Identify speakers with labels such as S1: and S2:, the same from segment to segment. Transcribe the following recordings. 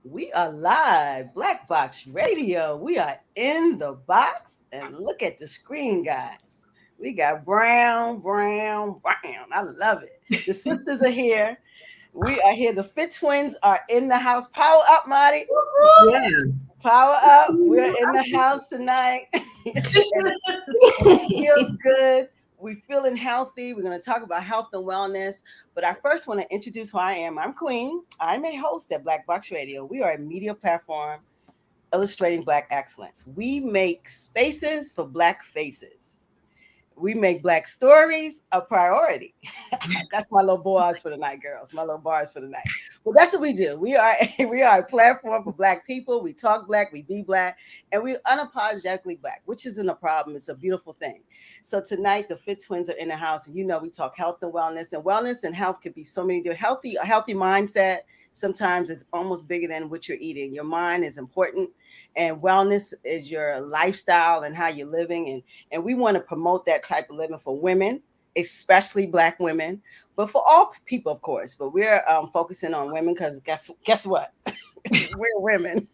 S1: We are live, Black Box Radio. We are in the box, and look at the screen, guys. We got brown, brown, brown. I love it. The sisters are here. We are here. The FiTT twins are in the house. Power up, Marty.
S2: Yeah.
S1: Power up. We're in the house tonight. And it feels good. We're feeling healthy. We're going to talk about health and wellness. But I first want to introduce who I am. I'm Queen. I'm a host at Black Box Radio. We are a media platform illustrating Black excellence. We make spaces for Black faces. We make Black stories a priority. That's my little bars for the night, girls. My little bars for the night. Well, that's what we do. We are a platform for Black people. We talk Black, we be Black, and we're unapologetically Black, which isn't a problem. It's a beautiful thing. So tonight, the FiTT twins are in the house, and we talk health and wellness and health could be so many different. A healthy mindset sometimes is almost bigger than what you're eating. Your mind is important, and wellness is your lifestyle and how you're living, and we want to promote that type of living for women, especially Black women, but for all people, of course. But we're focusing on women because guess what? We're women.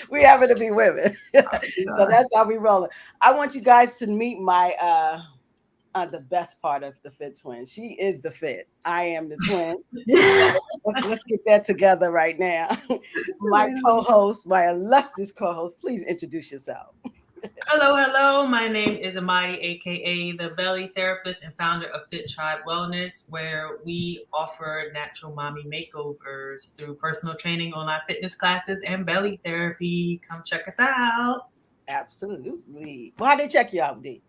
S1: We happen to be women. So that's how we roll it. I want you guys to meet my the best part of the FiTT twin. She is the FiTT. I am the twin. Let's get that together right now. My co-host, my illustrious co-host, please introduce yourself.
S3: Hello. My name is Amaadi, aka the belly therapist and founder of FiTT Wellness, where we offer natural mommy makeovers through personal training, online fitness classes, and belly therapy. Come check us out.
S1: Absolutely. Well, how they check you out, D?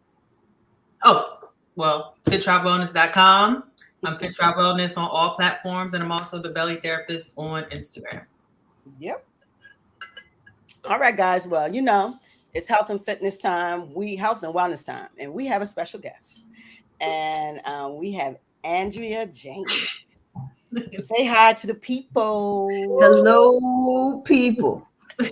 S3: FiTTWiNz.com. I'm FiTT Wellness on all platforms, and I'm also the belly therapist on Instagram.
S1: Yep. All right, guys. Well, it's health and fitness time. Health and wellness time, and we have a special guest, and we have Andrea Jane. Say hi to the people.
S2: Hello, people.
S1: I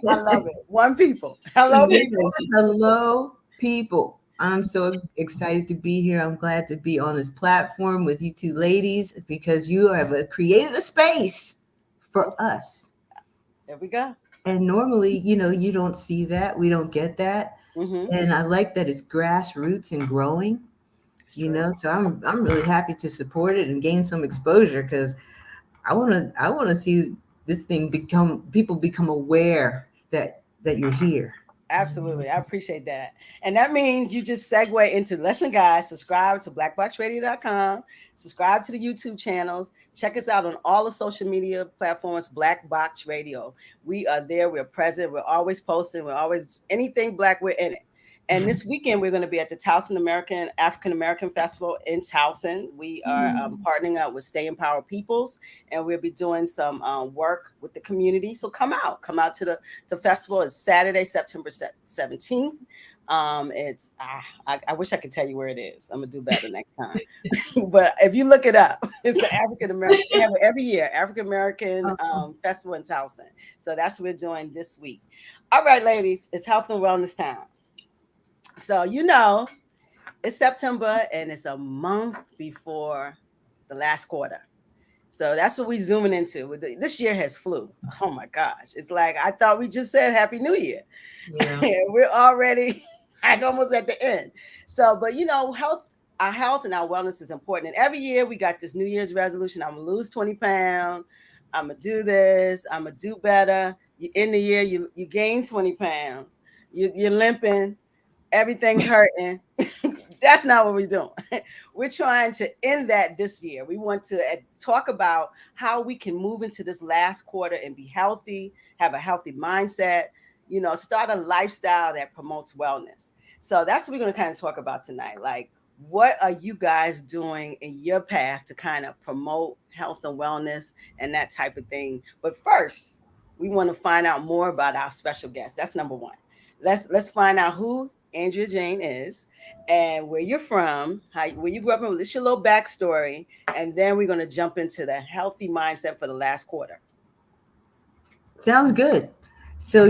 S1: love it. One people. Hello, people.
S2: Hello, people. I'm so excited to be here. I'm glad to be on this platform with you two ladies because you have created a space for us.
S1: There we go.
S2: And normally, you don't see that. We don't get that. Mm-hmm. And I like that it's grassroots and growing, so I'm really happy to support it and gain some exposure because I want to see this thing people become aware that you're here.
S1: Absolutely. I appreciate that. And that means you just segue into listen, guys, subscribe to blackboxradio.com, subscribe to the YouTube channels, check us out on all the social media platforms, Black Box Radio. We are there. We're present. We're always posting. We're always anything Black, we're in it. And this weekend, we're going to be at the Towson African American Festival in Towson. We are partnering up with Stay Empowered Peoples, and we'll be doing some work with the community. So come out to the festival. It's Saturday, September 17th. It's I wish I could tell you where it is. I'm gonna do better next time. But if you look it up, it's the African American. They have it every year, African American Festival in Towson. So that's what we're doing this week. All right, ladies, it's health and wellness time. So, it's September and it's a month before the last quarter. So that's what we're zooming into. This year has flew. Oh my gosh. It's like, I thought we just said Happy New Year. Yeah. We're already almost at the end. So, but our health and our wellness is important. And every year we got this New Year's resolution. I'm going to lose 20 pounds. I'm going to do this. I'm going to do better. In the year, you gain 20 pounds. You're limping. Everything's hurting. That's not what we're doing. We're trying to end that this year. We want to talk about how we can move into this last quarter and be healthy, have a healthy mindset, start a lifestyle that promotes wellness. So that's what we're going to kind of talk about tonight. Like, what are you guys doing in your path to kind of promote health and wellness and that type of thing? But first, we want to find out more about our special guest. That's number one. Let's find out who Andrea Jane is and where you're from, where you grew up, this your little backstory, and then we're going to jump into the healthy mindset for the last quarter.
S2: Sounds good. So,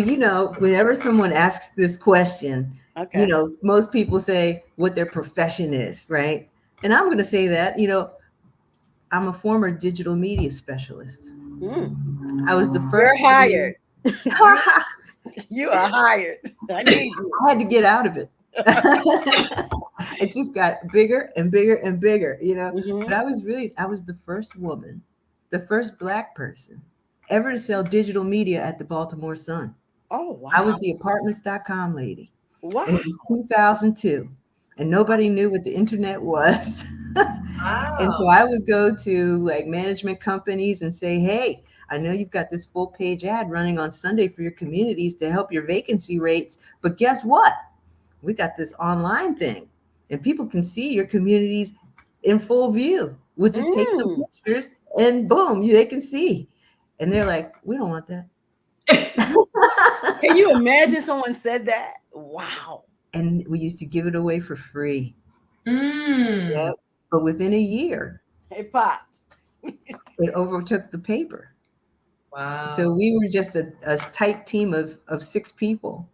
S2: whenever someone asks this question, most people say what their profession is, right? And I'm going to say that, I'm a former digital media specialist.
S1: Mm.
S2: I was the
S1: You're
S2: first
S1: hired.
S2: woman.
S1: You are hired. I need you.
S2: I had to get out of it. It just got bigger and bigger and bigger, you know. But I was the first woman, the first Black person ever to sell digital media at the Baltimore Sun.
S1: Oh, wow.
S2: I was the apartments.com lady.
S1: Wow.
S2: And it was 2002. And nobody knew what the internet was.
S3: Wow.
S2: And so I would go to like management companies and say, hey, I know you've got this full page ad running on Sunday for your communities to help your vacancy rates. But guess what? We got this online thing and people can see your communities in full view. We'll just take some pictures and boom, they can see. And they're like, we don't want that.
S1: Can you imagine someone said that? Wow.
S2: And we used to give it away for free.
S3: Yep.
S2: But within a year,
S1: it popped.
S2: It overtook the paper.
S3: Wow.
S2: So we were just a tight team of 6 people.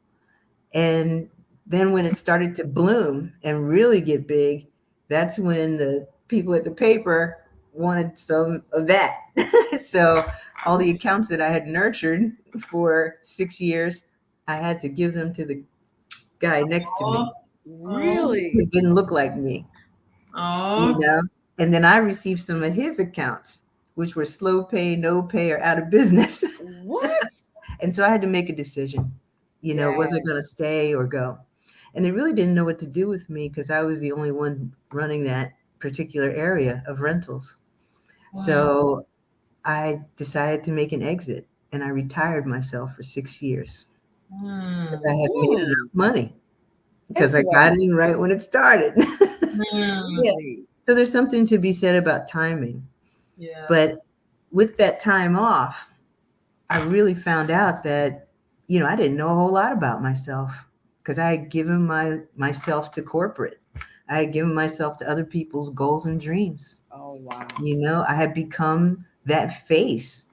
S2: And then when it started to bloom and really get big, that's when the people at the paper wanted some of that. So all the accounts that I had nurtured for 6 years, I had to give them to the guy next to me.
S1: Really?
S2: It didn't look like me.
S3: Oh.
S2: You know? And then I received some of his accounts, which were slow pay, no pay, or out of business.
S1: What?
S2: And so I had to make a decision. You know, was I going to stay or go? And they really didn't know what to do with me because I was the only one running that particular area of rentals. Wow. So I decided to make an exit and I retired myself for 6 years. Because I had made enough money. Because I got in right when it started. Yeah. So there's something to be said about timing.
S3: Yeah.
S2: But with that time off, I really found out that, you know, I didn't know a whole lot about myself because I had given myself to corporate. I had given myself to other people's goals and dreams.
S1: Oh, wow.
S2: You know, I had become that face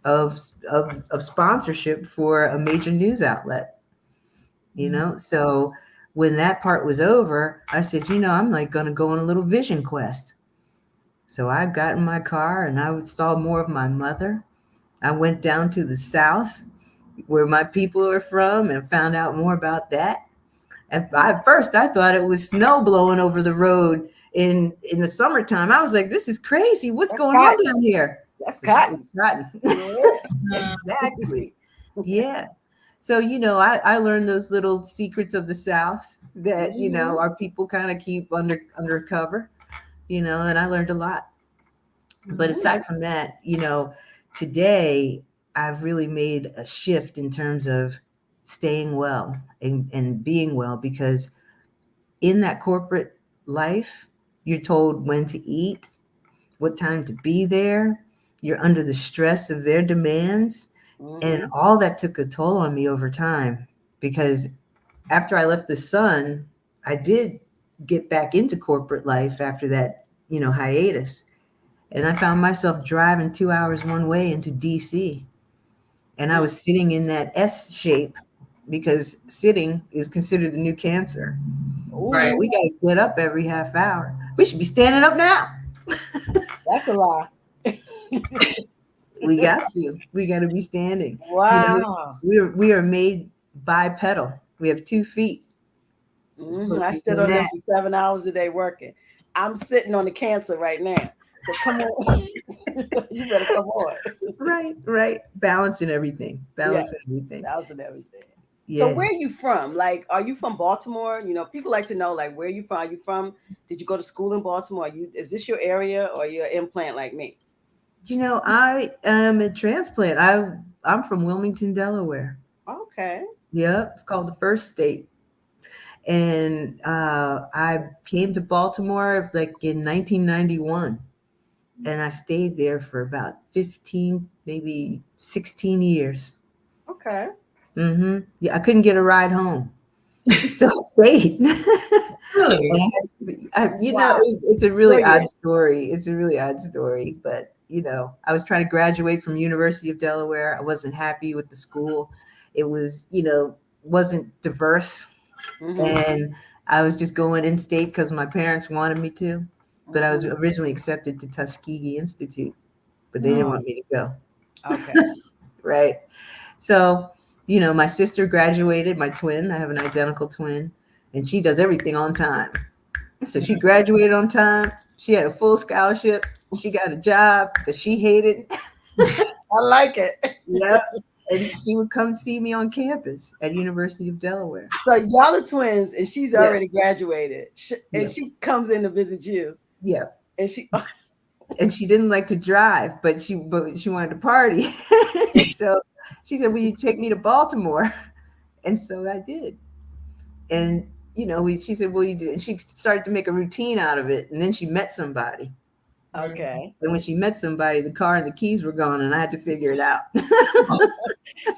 S2: of sponsorship for a major news outlet, you know? So when that part was over, I said, you know, I'm like going to go on a little vision quest. So I got in my car and I saw more of my mother. I went down to the South where my people are from and found out more about that. And at first I thought it was snow blowing over the road in the summertime. I was like, this is crazy. What's going on down here?
S1: That's cotton.
S2: Cotton. Yeah. Exactly. Yeah. So, you know, I learned those little secrets of the South that, you know, our people kind of keep undercover, you know, and I learned a lot. But aside from that, you know, today I've really made a shift in terms of staying well and being well, because in that corporate life, you're told when to eat, what time to be there. You're under the stress of their demands. And all that took a toll on me over time, because after I left the Sun, I did get back into corporate life after that, you know, hiatus. And I found myself driving 2 hours one way into DC. And I was sitting in that S shape because sitting is considered the new cancer. Right. We got to get up every half hour. We should be standing up now.
S1: That's a lie.
S2: We got to be standing.
S1: Wow.
S2: You know, we are made bipedal. We have 2 feet.
S1: I stood on this for 7 hours a day working. I'm sitting on the cancer right now. So come on. You better come on.
S2: Right. Balancing everything.
S1: Yeah.
S2: Yeah.
S1: So where are you from? Like, are you from Baltimore? You know, people like to know, like, where are you from? Are you from? Did you go to school in Baltimore? Is this your area, or you're an implant like me?
S2: You know, I am a transplant. I'm from Wilmington, Delaware.
S1: Okay.
S2: Yeah, it's called the First State. And I came to Baltimore like in 1991. And I stayed there for about 15, maybe 16 years.
S1: Okay.
S2: Yeah, I couldn't get a ride home. So I stayed.
S3: Really?
S2: You know, it's a really odd story. It's a really odd story. But, you know, I was trying to graduate from University of Delaware. I wasn't happy with the school. It was, you know, wasn't diverse. And I was just going in state because my parents wanted me to. But I was originally accepted to Tuskegee Institute, but they didn't want me to go.
S1: Okay.
S2: Right. So, my sister graduated, my twin. I have an identical twin, and she does everything on time. So she graduated on time. She had a full scholarship. She got a job that she hated.
S1: I like it.
S2: Yep. And she would come see me on campus at University of Delaware.
S1: So y'all are twins, and she's
S2: Yeah.
S1: already graduated, and
S2: Yeah.
S1: she comes in to visit you.
S2: Yeah.
S1: And she
S2: didn't like to drive, but she wanted to party. So she said, "Will you take me to Baltimore?" And so I did. And she said, "Well, you did." And she started to make a routine out of it. And then she met somebody.
S1: okay.
S2: And when she met somebody, the car and the keys were gone, and I had to figure it out.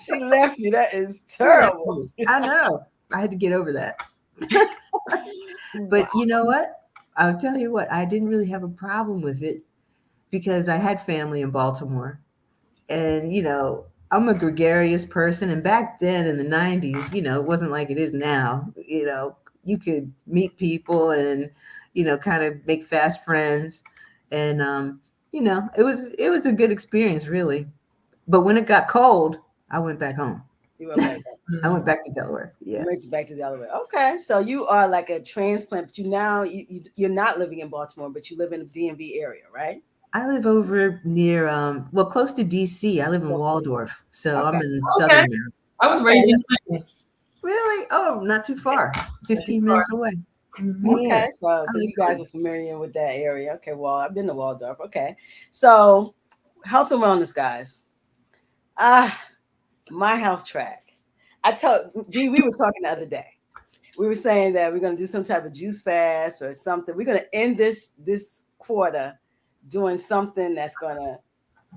S1: She left you. That is terrible.
S2: I know. I had to get over that. But you know what? I'll tell you what, I didn't really have a problem with it because I had family in Baltimore. And, I'm a gregarious person. And back then in the 90s, it wasn't like it is now. You could meet people and, kind of make fast friends. And, it was a good experience, really. But when it got cold, I went back home.
S1: You went back.
S2: I went back to Delaware. Yeah.
S1: You went back to Delaware. Okay. So you are like a transplant, but you're not living in Baltimore, but you live in the DMV area, right?
S2: I live over near, close to DC. I live in Waldorf. So
S1: Okay.
S2: I'm in Southern Maryland.
S3: I was raised in Clinton.
S2: Really? Oh, not too far. 15 minutes away.
S1: Okay.
S2: Yeah.
S1: So you guys are familiar with that area. Okay. Well, I've been to Waldorf. Okay. So health and wellness, guys. My health track. We were talking the other day. We were saying that we're going to do some type of juice fast or something. We're going to end this quarter doing something that's going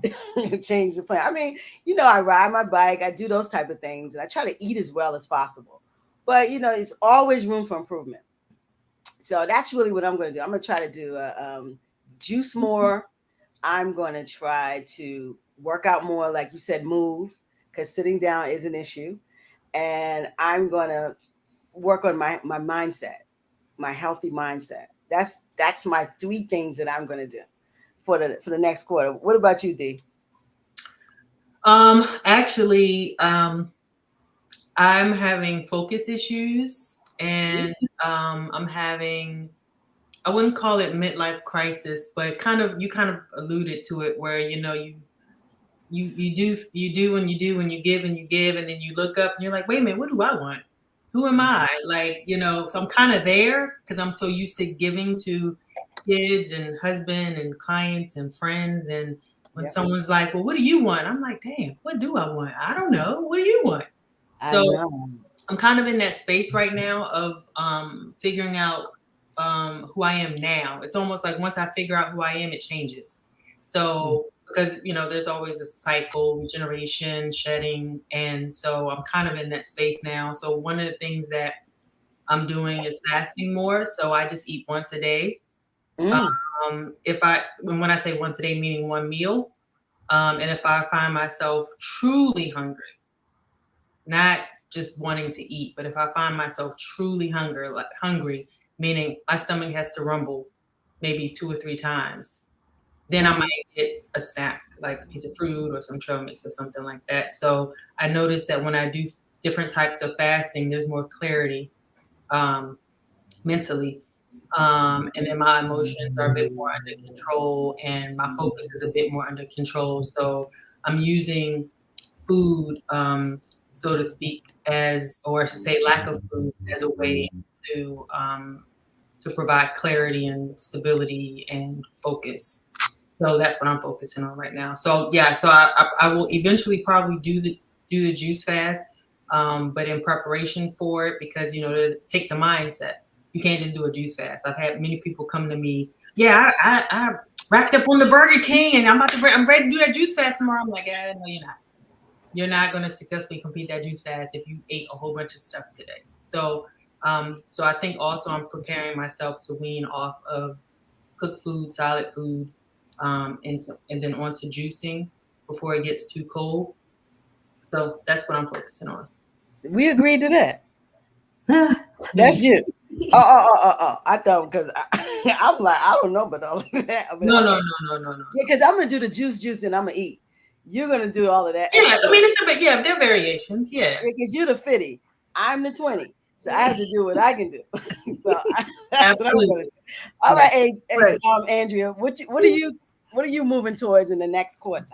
S1: to change the plan. I mean, I ride my bike. I do those type of things. And I try to eat as well as possible. But, it's always room for improvement. So that's really what I'm going to do. I'm going to try to do juice more. I'm going to try to work out more, like you said, move, because sitting down is an issue. And I'm going to work on my mindset, my healthy mindset. That's my 3 things that I'm going to do for the next quarter. What about you, D?
S3: Actually, I'm having focus issues, and I'm having, I wouldn't call it midlife crisis, but you kind of alluded to it, where you do when you do, when you give and you give, and then you look up and you're like, wait a minute, what do I want? Who am I? Like, so I'm kind of there because I'm so used to giving to kids and husband and clients and friends. And when someone's like, well, what do you want? I'm like, damn, what do I want? I don't know. What do you want? So I'm kind of in that space right now of figuring out who I am now. It's almost like once I figure out who I am, it changes. So because there's always a cycle, regeneration, shedding, and so I'm kind of in that space now. So one of the things that I'm doing is fasting more. So I just eat once a day. When I say once a day, meaning one meal, and if I find myself truly hungry, not just wanting to eat, but if I find myself truly hungry, meaning my stomach has to rumble maybe 2 or 3 times, then I might get a snack, like a piece of fruit or some trail mix or something like that. So I noticed that when I do different types of fasting, there's more clarity mentally. And then my emotions are a bit more under control, and my focus is a bit more under control. So I'm using food, so to speak, or I should say lack of food, as a way to provide clarity and stability and focus. So that's what I'm focusing on right now. So I will eventually probably do the juice fast, but in preparation for it, because it takes a mindset. You can't just do a juice fast. I've had many people come to me, I racked up on the Burger King and I'm ready to do that juice fast tomorrow. I'm like, no, you're not. You're not going to successfully complete that juice fast if you ate a whole bunch of stuff today. So I think also I'm preparing myself to wean off of cooked food, solid food, and then onto juicing before it gets too cold. So that's what I'm focusing on.
S1: We agreed to that. That's you. Oh. I thought, because I'm like, I don't know about all of that.
S3: No.
S1: Because I'm going to do the juice and I'm going to eat. you're gonna do all of that.
S3: Yeah, I mean, but there are variations. Yeah,
S1: because you're the FiTT, I'm the TWiNz, so I have to do what I can do. So that's what I'm gonna do. All right, Andrea, what are you moving towards in the next quarter?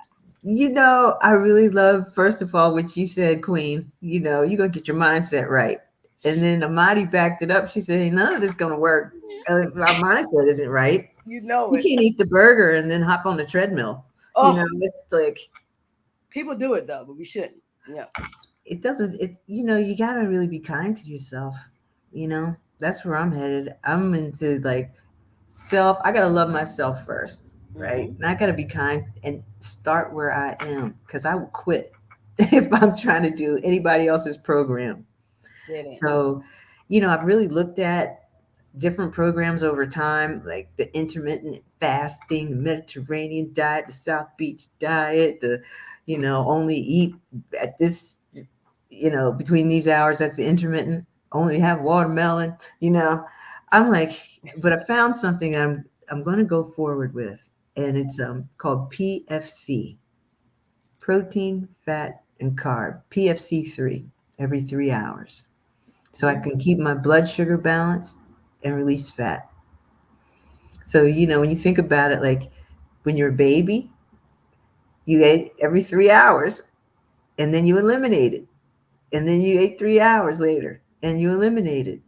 S2: I really love, first of all, what you said, Queen. You're going to get your mindset right. And then Amaadi backed it up. She said, hey, none of this is going to work. Our mindset isn't right.
S1: You
S2: can't eat the burger and then hop on the treadmill. It's like.
S1: People do it, though, but we shouldn't. Yeah.
S2: It doesn't, you got to really be kind to yourself. That's where I'm headed. I'm into like self. I got to love myself first. Right. And I got to be kind and start where I am, because I will quit if I'm trying to do anybody else's program. So, I've really looked at different programs over time, like the intermittent fasting, the Mediterranean diet, the South Beach diet, the, only eat at this, between these hours, that's the intermittent, only have watermelon, I'm like, but I found something I'm going to go forward with. And it's called PFC, protein, fat, and carb, PFC 3, every 3 hours. So I can keep my blood sugar balanced and release fat. So, when you think about it, like when you're a baby, you ate every 3 hours and then you eliminated. And then you ate 3 hours later and you eliminated.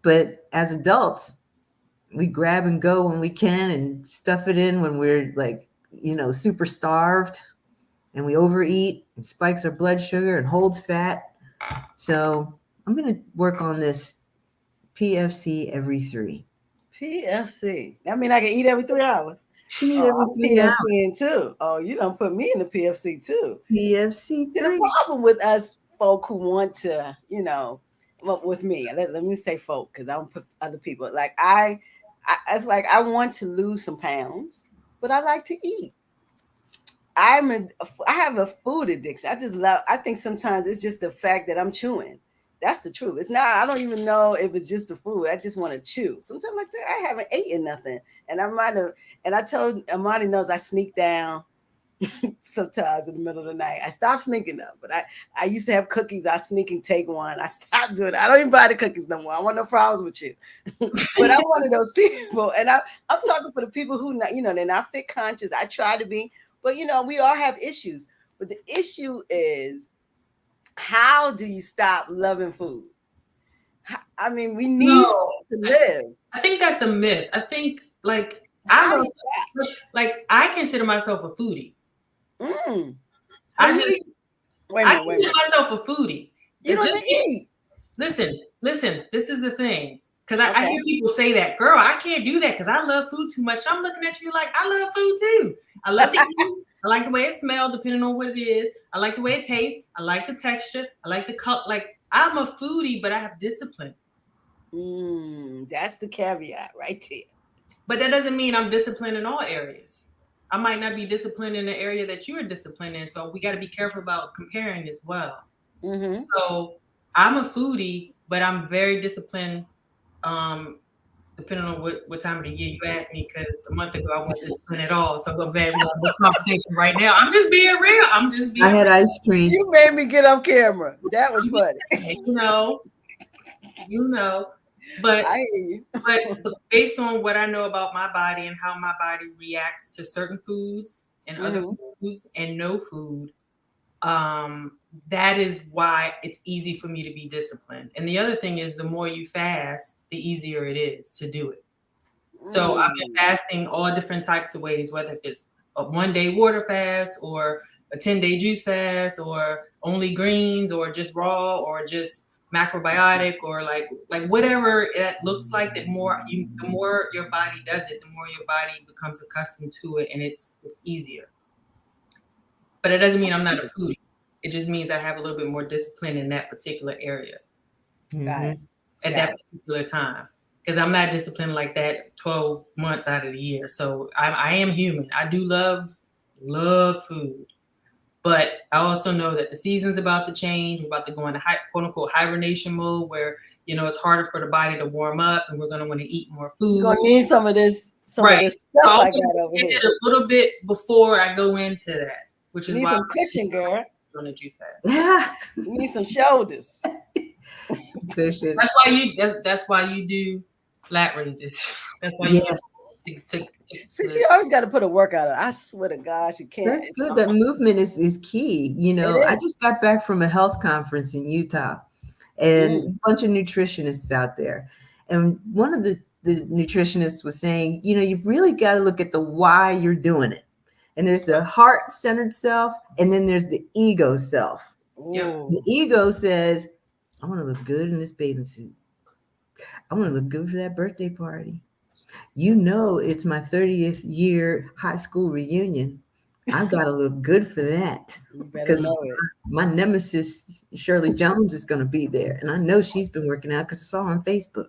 S2: But as adults, we grab and go when we can and stuff it in when we're like, super starved, and we overeat and spikes our blood sugar and holds fat. So I'm going to work on this PFC every 3.
S1: PFC. That mean I can eat every 3 hours.
S2: PFC
S1: too. Oh, you don't put me in the PFC too.
S2: PFC 3.
S1: The problem with us folk who want to, with me, let me say folk, because I don't put other people. Like it's like I want to lose some pounds, but I like to eat. I have a food addiction. I think sometimes it's just the fact that I'm chewing. That's the truth. It's not, I don't even know if it's just the food. I just want to chew. Sometimes like that, I haven't eaten nothing. And I told Amaadi knows I sneak down sometimes in the middle of the night. I stopped sneaking up, but I used to have cookies. I sneak and take one. I stopped doing it. I don't even buy the cookies no more. I want no problems with you. But I'm one of those people. And I'm talking for the people who, they're not fit conscious. I try to be, but we all have issues. But the issue is, how do you stop loving food? I mean, we need to live.
S3: I think that's a myth. I think I consider myself a foodie. I consider myself a foodie.
S1: You don't eat.
S3: Listen. This is the thing, because I hear people say that, girl, I can't do that because I love food too much. So I'm looking at you like, I love food too. I love to eat. I like the way it smells, depending on what it is. I like the way it tastes. I like the texture. I like the color. Like, I'm a foodie, but I have discipline.
S1: That's the caveat right there.
S3: But that doesn't mean I'm disciplined in all areas. I might not be disciplined in the area that you're disciplined in. So we got to be careful about comparing as well.
S1: Mm-hmm.
S3: So I'm a foodie, but I'm very disciplined, depending on what time of the year you ask me, because a month ago I wasn't disciplined at all. So I'm glad we're having this conversation right now. I'm just being real. I
S2: had ice cream.
S1: You made me get on camera. That was funny.
S3: But I hear you. But based on what I know about my body and how my body reacts to certain foods and other foods and no food, that is why it's easy for me to be disciplined. And the other thing is, the more you fast, the easier it is to do it. So I've been fasting all different types of ways, whether it's a 1-day water fast or a 10-day juice fast or only greens or just raw or just macrobiotic or like whatever it looks like. The more your body does it, the more your body becomes accustomed to it, and it's easier. But it doesn't mean I'm not a foodie. It just means I have a little bit more discipline in that particular area at that particular time. Because I'm not disciplined like that 12 months out of the year. So I am human. I do love food. But I also know that the season's about to change. We're about to go into quote unquote hibernation mode where, it's harder for the body to warm up and we're going to want to eat more food.
S1: You're going to need some of this stuff I got over here.
S3: A little bit before I go into that. which
S1: You
S3: is
S1: need
S3: why
S1: some cushion, girl.
S3: on the juice fast.
S2: Yeah.
S1: You need some shoulders.
S2: Some cushion.
S3: That's why you do lat raises. That's why
S2: Yeah.
S1: See, she always got to put a workout on. I swear to God, she can't.
S2: That's good. That movement is key. You know, I just got back from a health conference in Utah, and a bunch of nutritionists out there. And one of the nutritionists was saying, you know, you've really got to look at the why you're doing it. And there's the heart-centered self, and then there's the ego self. The ego says, I want to look good in this bathing suit. I want to look good for that birthday party. You know, it's my 30th year high school reunion. I've got to look good for that. Because my nemesis, Shirley Jones, is going to be there. And I know she's been working out because I saw her on Facebook.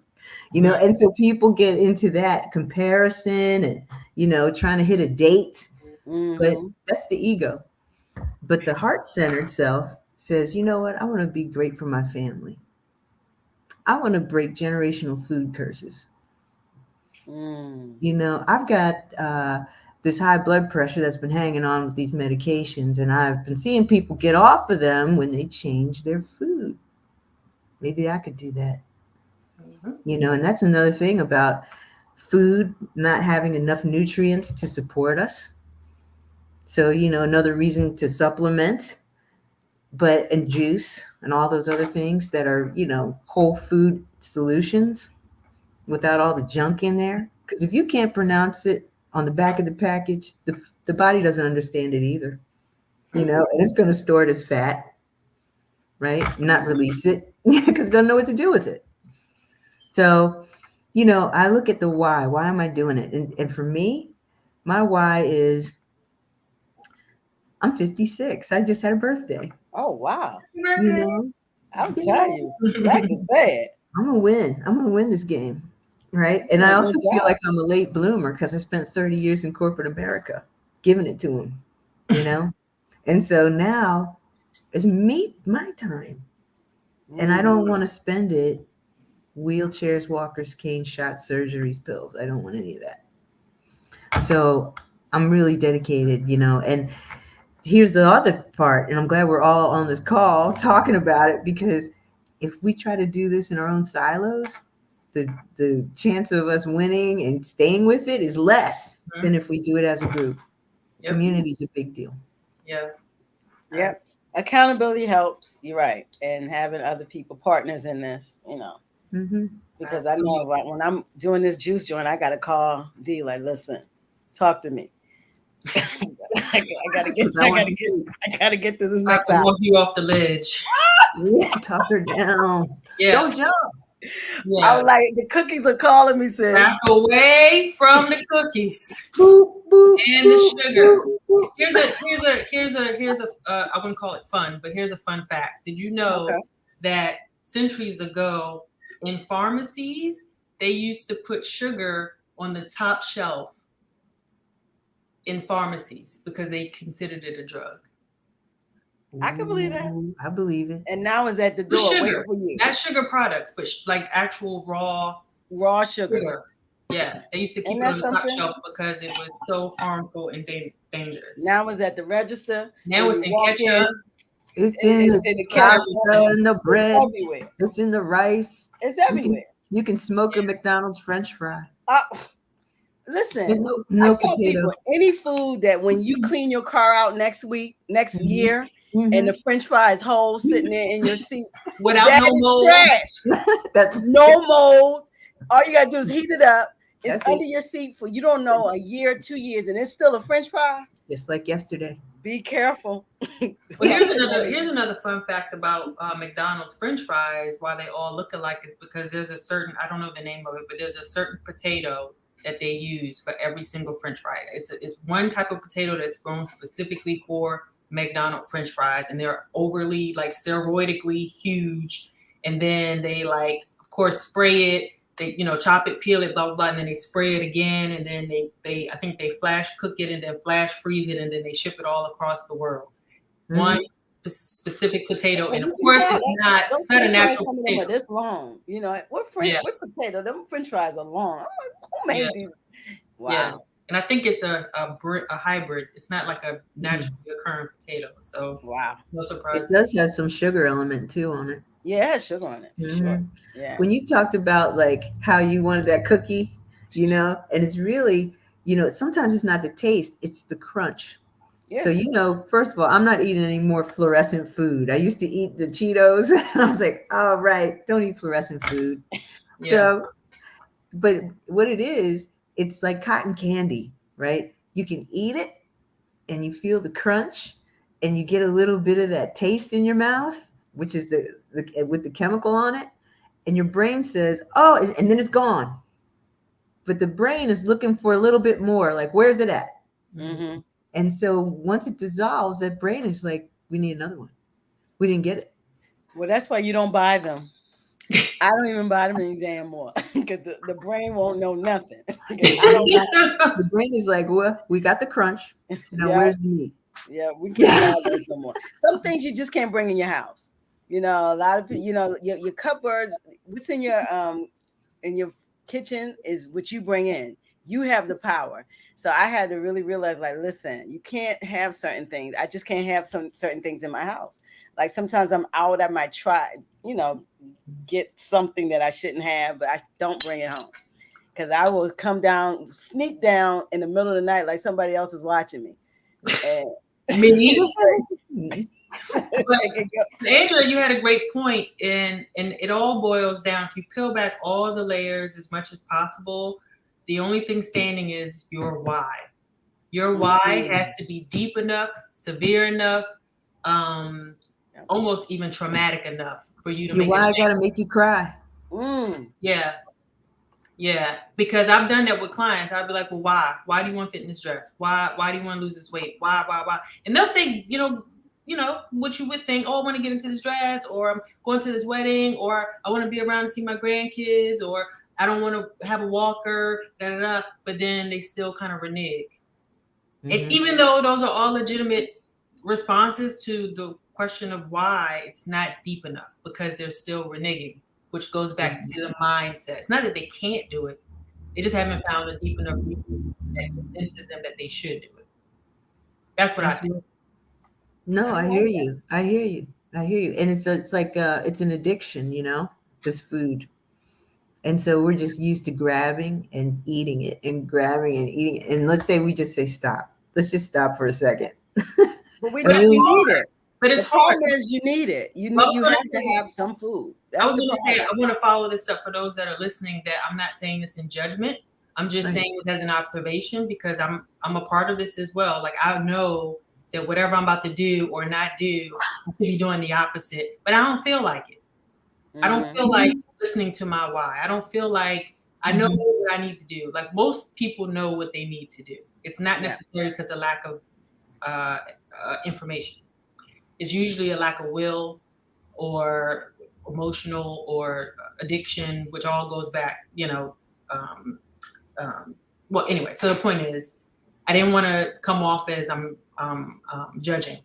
S2: You know, and so people get into that comparison and, you know, trying to hit a date. But that's the ego. But the heart-centered self says, you know what? I want to be great for my family. I want to break generational food curses. You know, I've got this high blood pressure that's been hanging on with these medications, and I've been seeing people get off of them when they change their food. Maybe I could do that. You know, and that's another thing about food not having enough nutrients to support us. So, you know, another reason to supplement, and juice and all those other things that are, you know, whole food solutions without all the junk in there. Because if you can't pronounce it on the back of the package, the body doesn't understand it either. You know, and it's going to store it as fat, right? Not release it because it doesn't know what to do with it. So, you know, I look at the why. Why am I doing it? And for me, my why is I'm 56. I just had a birthday.
S1: Oh, wow.
S2: You know,
S1: I'll tell you, Black is bad.
S2: I'm going to win. I'm going to win this game. Right. And I also feel like I'm a late bloomer because I spent 30 years in corporate America giving it to them, you know? And so now it's my time. And I don't want to spend it wheelchairs, walkers, canes, shots, surgeries, pills. I don't want any of that. So I'm really dedicated, you know, and here's the other part. And I'm glad we're all on this call talking about it, because if we try to do this in our own silos, the chance of us winning and staying with it is less than if we do it as a group. Community is a big deal.
S1: Yep. Accountability helps. You're right. And having other people, partners in this, you know, because I know when I'm doing this juice joint, I got to call D like, listen, talk to me. I gotta get this next time.
S3: Walk you off the ledge.
S2: Talk her down. Don't jump.
S1: I was like, the cookies are calling me, sis.
S3: Back away from the cookies and the sugar. Here's a I wouldn't call it fun, but here's a fun fact. Did you know that centuries ago in pharmacies, they used to put sugar on the top shelf in pharmacies because they considered it a drug?
S1: I can believe that.
S2: I believe it.
S1: And now it's at the door.
S3: Sugar, not sugar products, but like actual raw sugar. Yeah, they used to keep it on the top shelf because it was so harmful and dangerous.
S1: Now it's at the register.
S3: Now it's in ketchup.
S2: It's in the pasta and the bread. It's everywhere. It's in the rice.
S1: It's everywhere.
S2: You can smoke a McDonald's French fry.
S1: Listen,
S2: no potato.
S1: People, any food that when you clean your car out next year, and the French fry is whole sitting there in your seat
S3: without no mold.
S1: That's no mold. All you gotta do is heat it up. It's under your seat for, you don't know, a year, 2 years, and it's still a French fry.
S2: Just like yesterday.
S1: Be careful.
S3: Well, here's another fun fact about McDonald's French fries. Why they all look alike is because there's a certain, I don't know the name of it, but there's a certain potato that they use for every single French fry. It's one type of potato that's grown specifically for McDonald's French fries, and they're overly, like, steroidically huge. And then they, like, of course, spray it. They, you know, chop it, peel it, blah, blah, blah, and then they spray it again. And then they I think they flash cook it and then flash freeze it, and then they ship it all across the world. One specific potato, and of course it's not a natural potato.
S1: This long, you know, what potato? Them French fries are long. I'm like, who made these? Wow.
S3: And I think it's a hybrid. It's not like a naturally occurring potato. So
S1: wow,
S3: no surprise.
S2: It does have some sugar element too on it.
S1: yeah, it has sugar on it for sure. Yeah.
S2: When you talked about like how you wanted that cookie, you know, and it's really, you know, sometimes it's not the taste, it's the crunch.
S1: Yeah.
S2: So, you know, first of all, I'm not eating any more fluorescent food. I used to eat the Cheetos and I was like, oh, right, don't eat fluorescent food.
S3: Yeah.
S2: So, but what it is, it's like cotton candy, right? You can eat it and you feel the crunch and you get a little bit of that taste in your mouth, which is the with the chemical on it. And your brain says, oh, and then it's gone. But the brain is looking for a little bit more. Like, where's it at?
S1: Mm-hmm.
S2: And so once it dissolves, that brain is like, we need another one. We didn't get it.
S1: Well, that's why you don't buy them. I don't even buy them anymore because the brain won't know nothing.
S2: The brain is like, well, we got the crunch. Now where's the meat?
S1: Yeah, we can't buy those no more. Some things you just can't bring in your house. You know, a lot of people, you know, your cupboards, what's in your kitchen is what you bring in. You have the power. So I had to really realize, like, listen, you can't have certain things. I just can't have some certain things in my house. Like sometimes I'm out, I might try, you know, get something that I shouldn't have, but I don't bring it home. Because I will come down, sneak down in the middle of the night like somebody else is watching me. And
S3: me. But, Andrea, you had a great point, and it all boils down, if you peel back all the layers as much as possible, the only thing standing is your why. Your why has to be deep enough, severe enough, almost even traumatic enough for you to make
S2: why I gotta make you cry.
S3: Yeah. Yeah, because I've done that with clients. I'd be like, well, why? Why do you want to fit in this dress? Why do you want to lose this weight? Why? And they'll say, you know, what you would think, oh, I want to get into this dress, or I'm going to this wedding, or I want to be around to see my grandkids, or I don't want to have a walker, but then they still kind of renege. And even though those are all legitimate responses to the question of why, it's not deep enough because they're still reneging, which goes back to the mindset. It's not that they can't do it. They just haven't found a deep enough reason that convinces them that they should do it. That's what I think.
S2: No, I hear you. And it's like it's an addiction, you know, this food. And so we're just used to grabbing and eating it and grabbing and eating it. And let's say we just say stop. Let's just stop for a second.
S1: But we really need it.
S3: But it's hard.
S1: You need it. You have to have some food.
S3: I was going to say, I want to follow this up for those that are listening, that I'm not saying this in judgment. I'm just saying it as an observation, because I'm a part of this as well. Like, I know that whatever I'm about to do or not do, I could be doing the opposite, but I don't feel like it. I don't feel like listening to my why. I don't feel like I know what I need to do. Like, most people know what they need to do. It's not necessarily because of lack of information. It's usually a lack of will or emotional or addiction, which all goes back, you know. Well, anyway, so the point is, I didn't want to come off as I'm judging.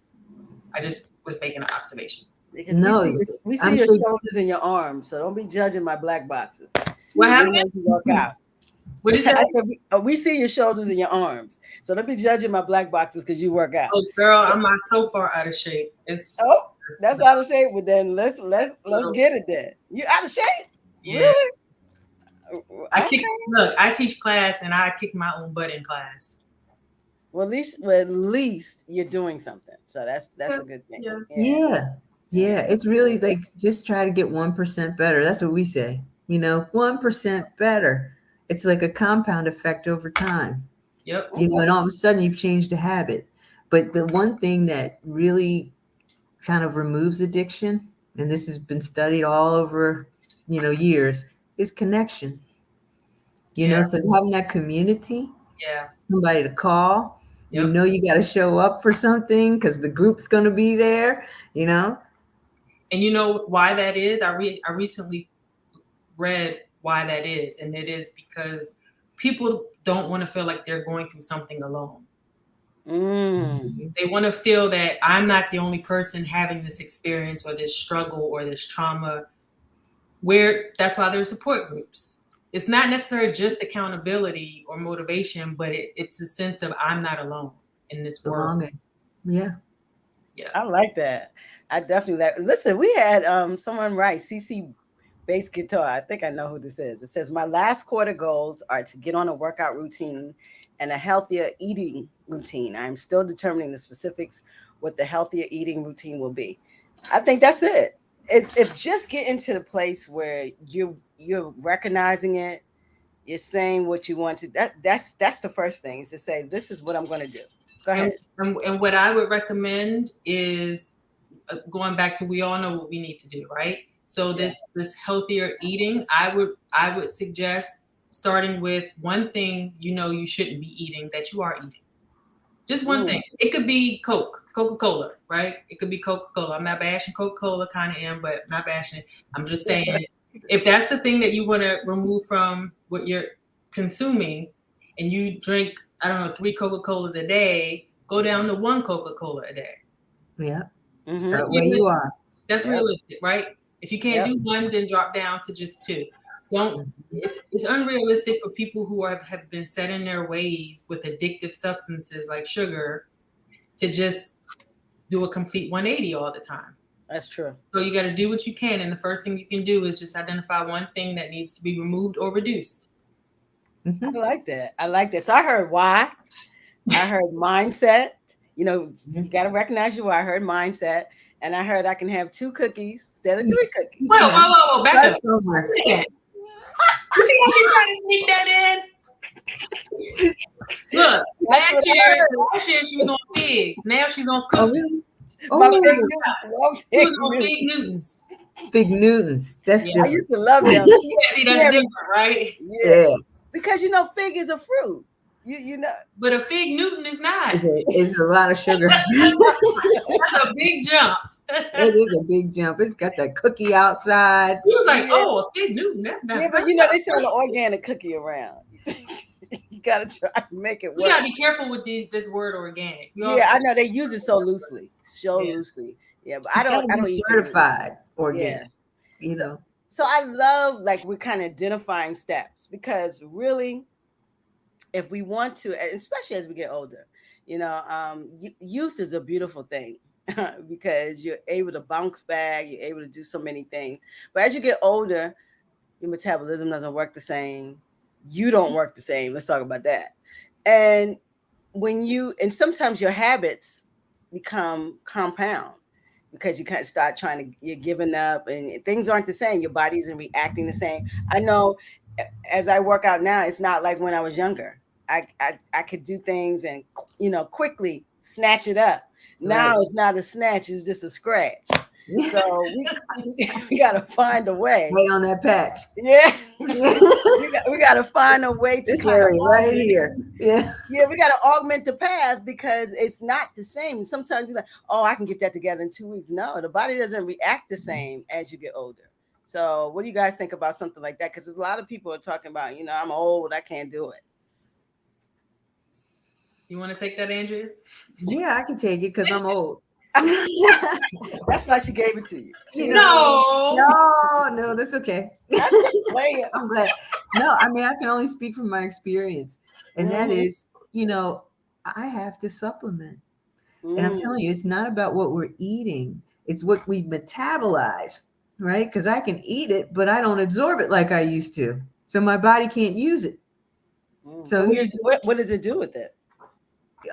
S3: I just was making an observation.
S1: Because we see your shoulders and your arms, so don't be judging my black boxes.
S3: What happened?
S1: You work out.
S3: What did you say?
S1: I said, we see your shoulders and your arms, so don't be judging my black boxes because you work out.
S3: Oh, girl, I'm not so far out of shape.
S1: That's out of shape. Well, then let's get it. Then you out of shape?
S3: Yeah.
S1: Really?
S3: I teach class and I kick my own butt in class.
S1: Well, at least you're doing something, so that's a good thing.
S2: Yeah. It's really like, just try to get 1% better. That's what we say. You know, 1% better. It's like a compound effect over time.
S3: Yep.
S2: You know, and all of a sudden you've changed a habit. But the one thing that really kind of removes addiction, and this has been studied all over, you know, years, is connection. You know, so having that community, somebody to call, you know, you got to show up for something because the group's going to be there, you know.
S3: And you know why that is? I recently read why that is, and it is because people don't want to feel like they're going through something alone. They want to feel that I'm not the only person having this experience or this struggle or this trauma. That's why there's support groups. it's not necessarily just accountability or motivation, but it's a sense of I'm not alone in this world.
S2: Belonging. Yeah.
S3: Yeah.
S1: I like that. I definitely like. Listen, we had someone write CC bass guitar. I think I know who this is. It says my last quarter goals are to get on a workout routine and a healthier eating routine. I'm still determining the specifics what the healthier eating routine will be. I think that's it. It's just getting to the place where you're recognizing it. You're saying what you want to. That's the first thing is to say this is what I'm going to do. Go ahead.
S3: And what I would recommend is going back to we all know what we need to do, right? So this healthier eating, I would suggest starting with one thing you shouldn't be eating that you are eating. Just one thing. It could be Coca-Cola, right? It could be Coca-Cola. I'm not bashing Coca-Cola, kind of am, but not bashing it. I'm just saying if that's the thing that you want to remove from what you're consuming and you drink, I don't know, 3 Coca-Colas a day, go down to 1 Coca-Cola a day.
S2: Yeah.
S1: Mm-hmm.
S2: Start where you are.
S3: That's realistic, right? If you can't do 1, then drop down to just 2. It's unrealistic for people who have been set in their ways with addictive substances like sugar to just do a complete 180 all the time.
S1: That's true.
S3: So you got to do what you can. And the first thing you can do is just identify one thing that needs to be removed or reduced.
S1: Mm-hmm. I like that. So I heard why. I heard mindset. You got to recognize your why. I heard mindset. And I heard I can have 2 cookies instead of 3 cookies.
S3: Whoa. Back up.
S2: Somewhere.
S3: You see how she trying to sneak that in? Look, last year she was on figs. Now she's on cookies.
S1: She
S3: was on Fig Newtons.
S2: Fig Newtons. That's different.
S1: I used to love them.
S3: See, that's different, right?
S1: Yeah. Because fig is a fruit. You know.
S3: But a Fig Newton is not.
S2: It's a lot of sugar.
S3: That's a big jump.
S2: It is a big jump. It's got that cookie outside.
S3: He was like, a Fig Newton, that's not.
S1: Yeah, but they sell an organic cookie around. You gotta try to make it work.
S3: You gotta be careful with this word organic.
S1: I know they use it so loosely. Loosely. Yeah, but I don't
S2: be certified organic. Yeah.
S1: So I love we're kind of identifying steps because really if we want to, especially as we get older, youth is a beautiful thing because you're able to bounce back, you're able to do so many things. But as you get older, your metabolism doesn't work the same. You don't work the same. Let's talk about that. And sometimes your habits become compound because you kind of start you're giving up and things aren't the same. Your body isn't reacting the same. I know as I work out now, it's not like when I was younger. I could do things and, quickly snatch it up. Now It's not a snatch, it's just a scratch. So we got to find a way.
S2: Right on that patch.
S1: Yeah. we got to find a way to
S2: this area right here. Yeah.
S1: Yeah, we got to augment the path because it's not the same. Sometimes we're like, I can get that together in 2 weeks. No, the body doesn't react the same as you get older. So what do you guys think about something like that? Because there's a lot of people are talking about, I'm old, I can't do it.
S3: You want to take that, Andrea?
S2: Yeah, I can take it because I'm old.
S1: That's why she gave it to you.
S2: No, that's okay.
S1: I'm
S2: glad. No, I mean, I can only speak from my experience. And that is, I have to supplement. And I'm telling you, it's not about what we're eating. It's what we metabolize, right? Because I can eat it, but I don't absorb it like I used to. So my body can't use it. So
S1: what does it do with it?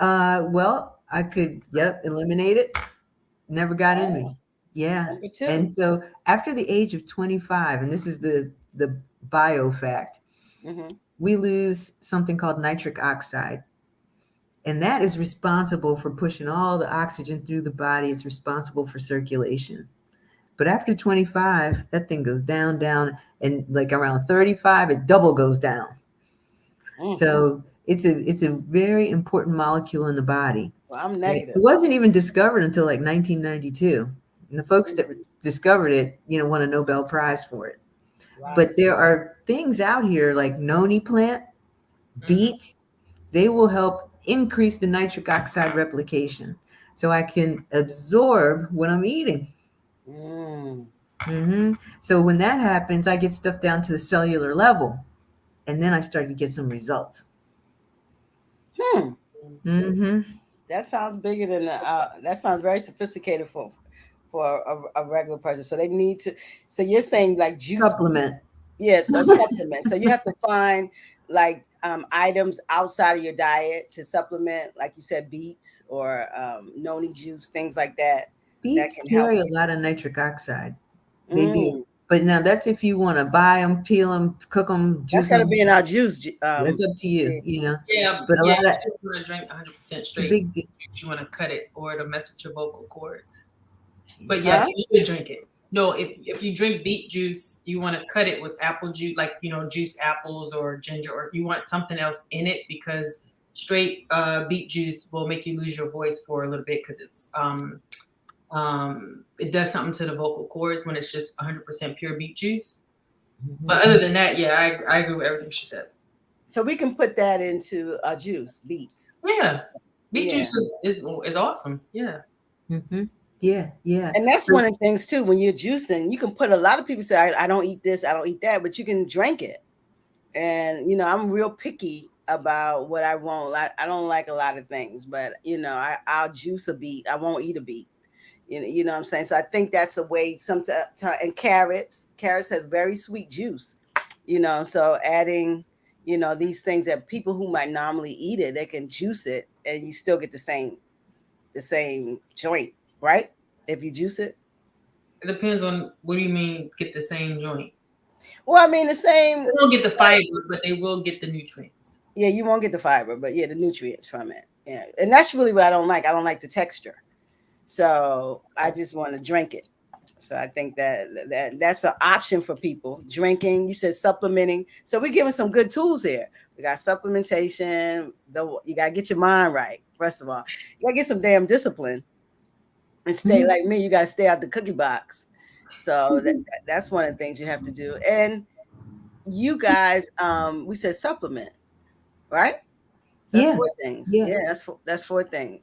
S2: Well, I could, eliminate it. Never got in me. Yeah. And so after the age of 25, and this is the bio fact, we lose something called nitric oxide. And that is responsible for pushing all the oxygen through the body. It's responsible for circulation. But after 25, that thing goes down, and around 35, it double goes down. So it's a very important molecule in the body.
S1: Well, I'm negative.
S2: It wasn't even discovered until 1992. And the folks that discovered it, won a Nobel Prize for it. Wow. But there are things out here like noni plant, beets, they will help increase the nitric oxide replication. So I can absorb what I'm eating. So when that happens, I get stuff down to the cellular level. And then I started to get some results.
S1: Mm-hmm. That sounds bigger than that sounds very sophisticated for a regular person. So they need to. So you're saying like juice
S2: Supplement.
S1: Yes, a supplement. So you have to find like items outside of your diet to supplement, like you said, beets or noni juice, things like that. That
S2: Beets
S1: can help.
S2: carry a lot of nitric oxide. They do.
S1: Mm,
S2: But now that's if you want to buy them, peel them, cook them,
S1: that's
S2: juice
S1: got to be
S2: them.
S1: in our juice.
S2: That's up to you, you know.
S3: Yeah,
S2: But a
S3: yeah.
S2: lot of
S3: You want to drink 100% straight.
S2: big,
S3: You want to cut it, or it'll mess with your vocal cords. But yes, you should drink it. No, if you drink beet juice, you want to cut it with apple juice, like juice apples or ginger, or you want something else in it, because straight beet juice will make you lose your voice for a little bit, because it's it does something to the vocal cords when it's just 100% pure beet juice. Mm-hmm. But other than that, yeah, I agree with everything she said.
S1: So we can put that into a juice, beets.
S3: Yeah, beet juice is awesome. Yeah.
S2: Mm-hmm. Yeah.
S1: And that's one of the things too. When you're juicing, you can put a lot of people say, I don't eat this, I don't eat that, but you can drink it. And I'm real picky about what I want. I don't like a lot of things, but I'll juice a beet. I won't eat a beet. You know what I'm saying? So I think that's a way. And carrots have very sweet juice. So adding these things that people who might normally eat it, they can juice it, and you still get the same joint, right? If you juice it.
S3: It depends on what do you mean get the same joint.
S1: Well, I mean the same.
S3: They won't get the fiber, but they will get the nutrients.
S1: Yeah, you won't get the fiber, but yeah, the nutrients from it. Yeah, and that's really what I don't like. I don't like the texture, so I just want to drink it. So I think that's an option for people. Drinking, you said supplementing. So we're giving some good tools here. We got supplementation. You gotta get your mind right. First of all, you gotta get some damn discipline and stay like me. You gotta stay out the cookie box. So that's one of the things you have to do. And you guys, we said supplement, right? So that's 4 things. Yeah, that's 4 things.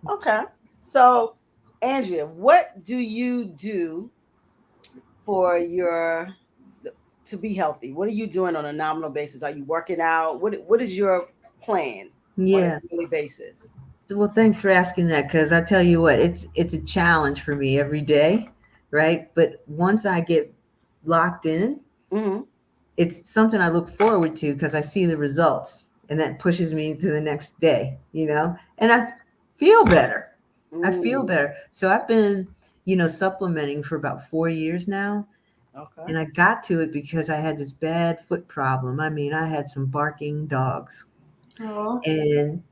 S1: Okay. So, Andrea, what do you do for to be healthy? What are you doing on a nominal basis? Are you working out? What is your plan on a daily basis?
S2: Well, thanks for asking that, because I tell you what, it's a challenge for me every day, right? But once I get locked in, it's something I look forward to because I see the results, and that pushes me to the next day, and I feel better. I feel better. So I've been, supplementing for about 4 years now. Okay. And I got to it because I had this bad foot problem. I mean, I had some barking dogs. Aww. And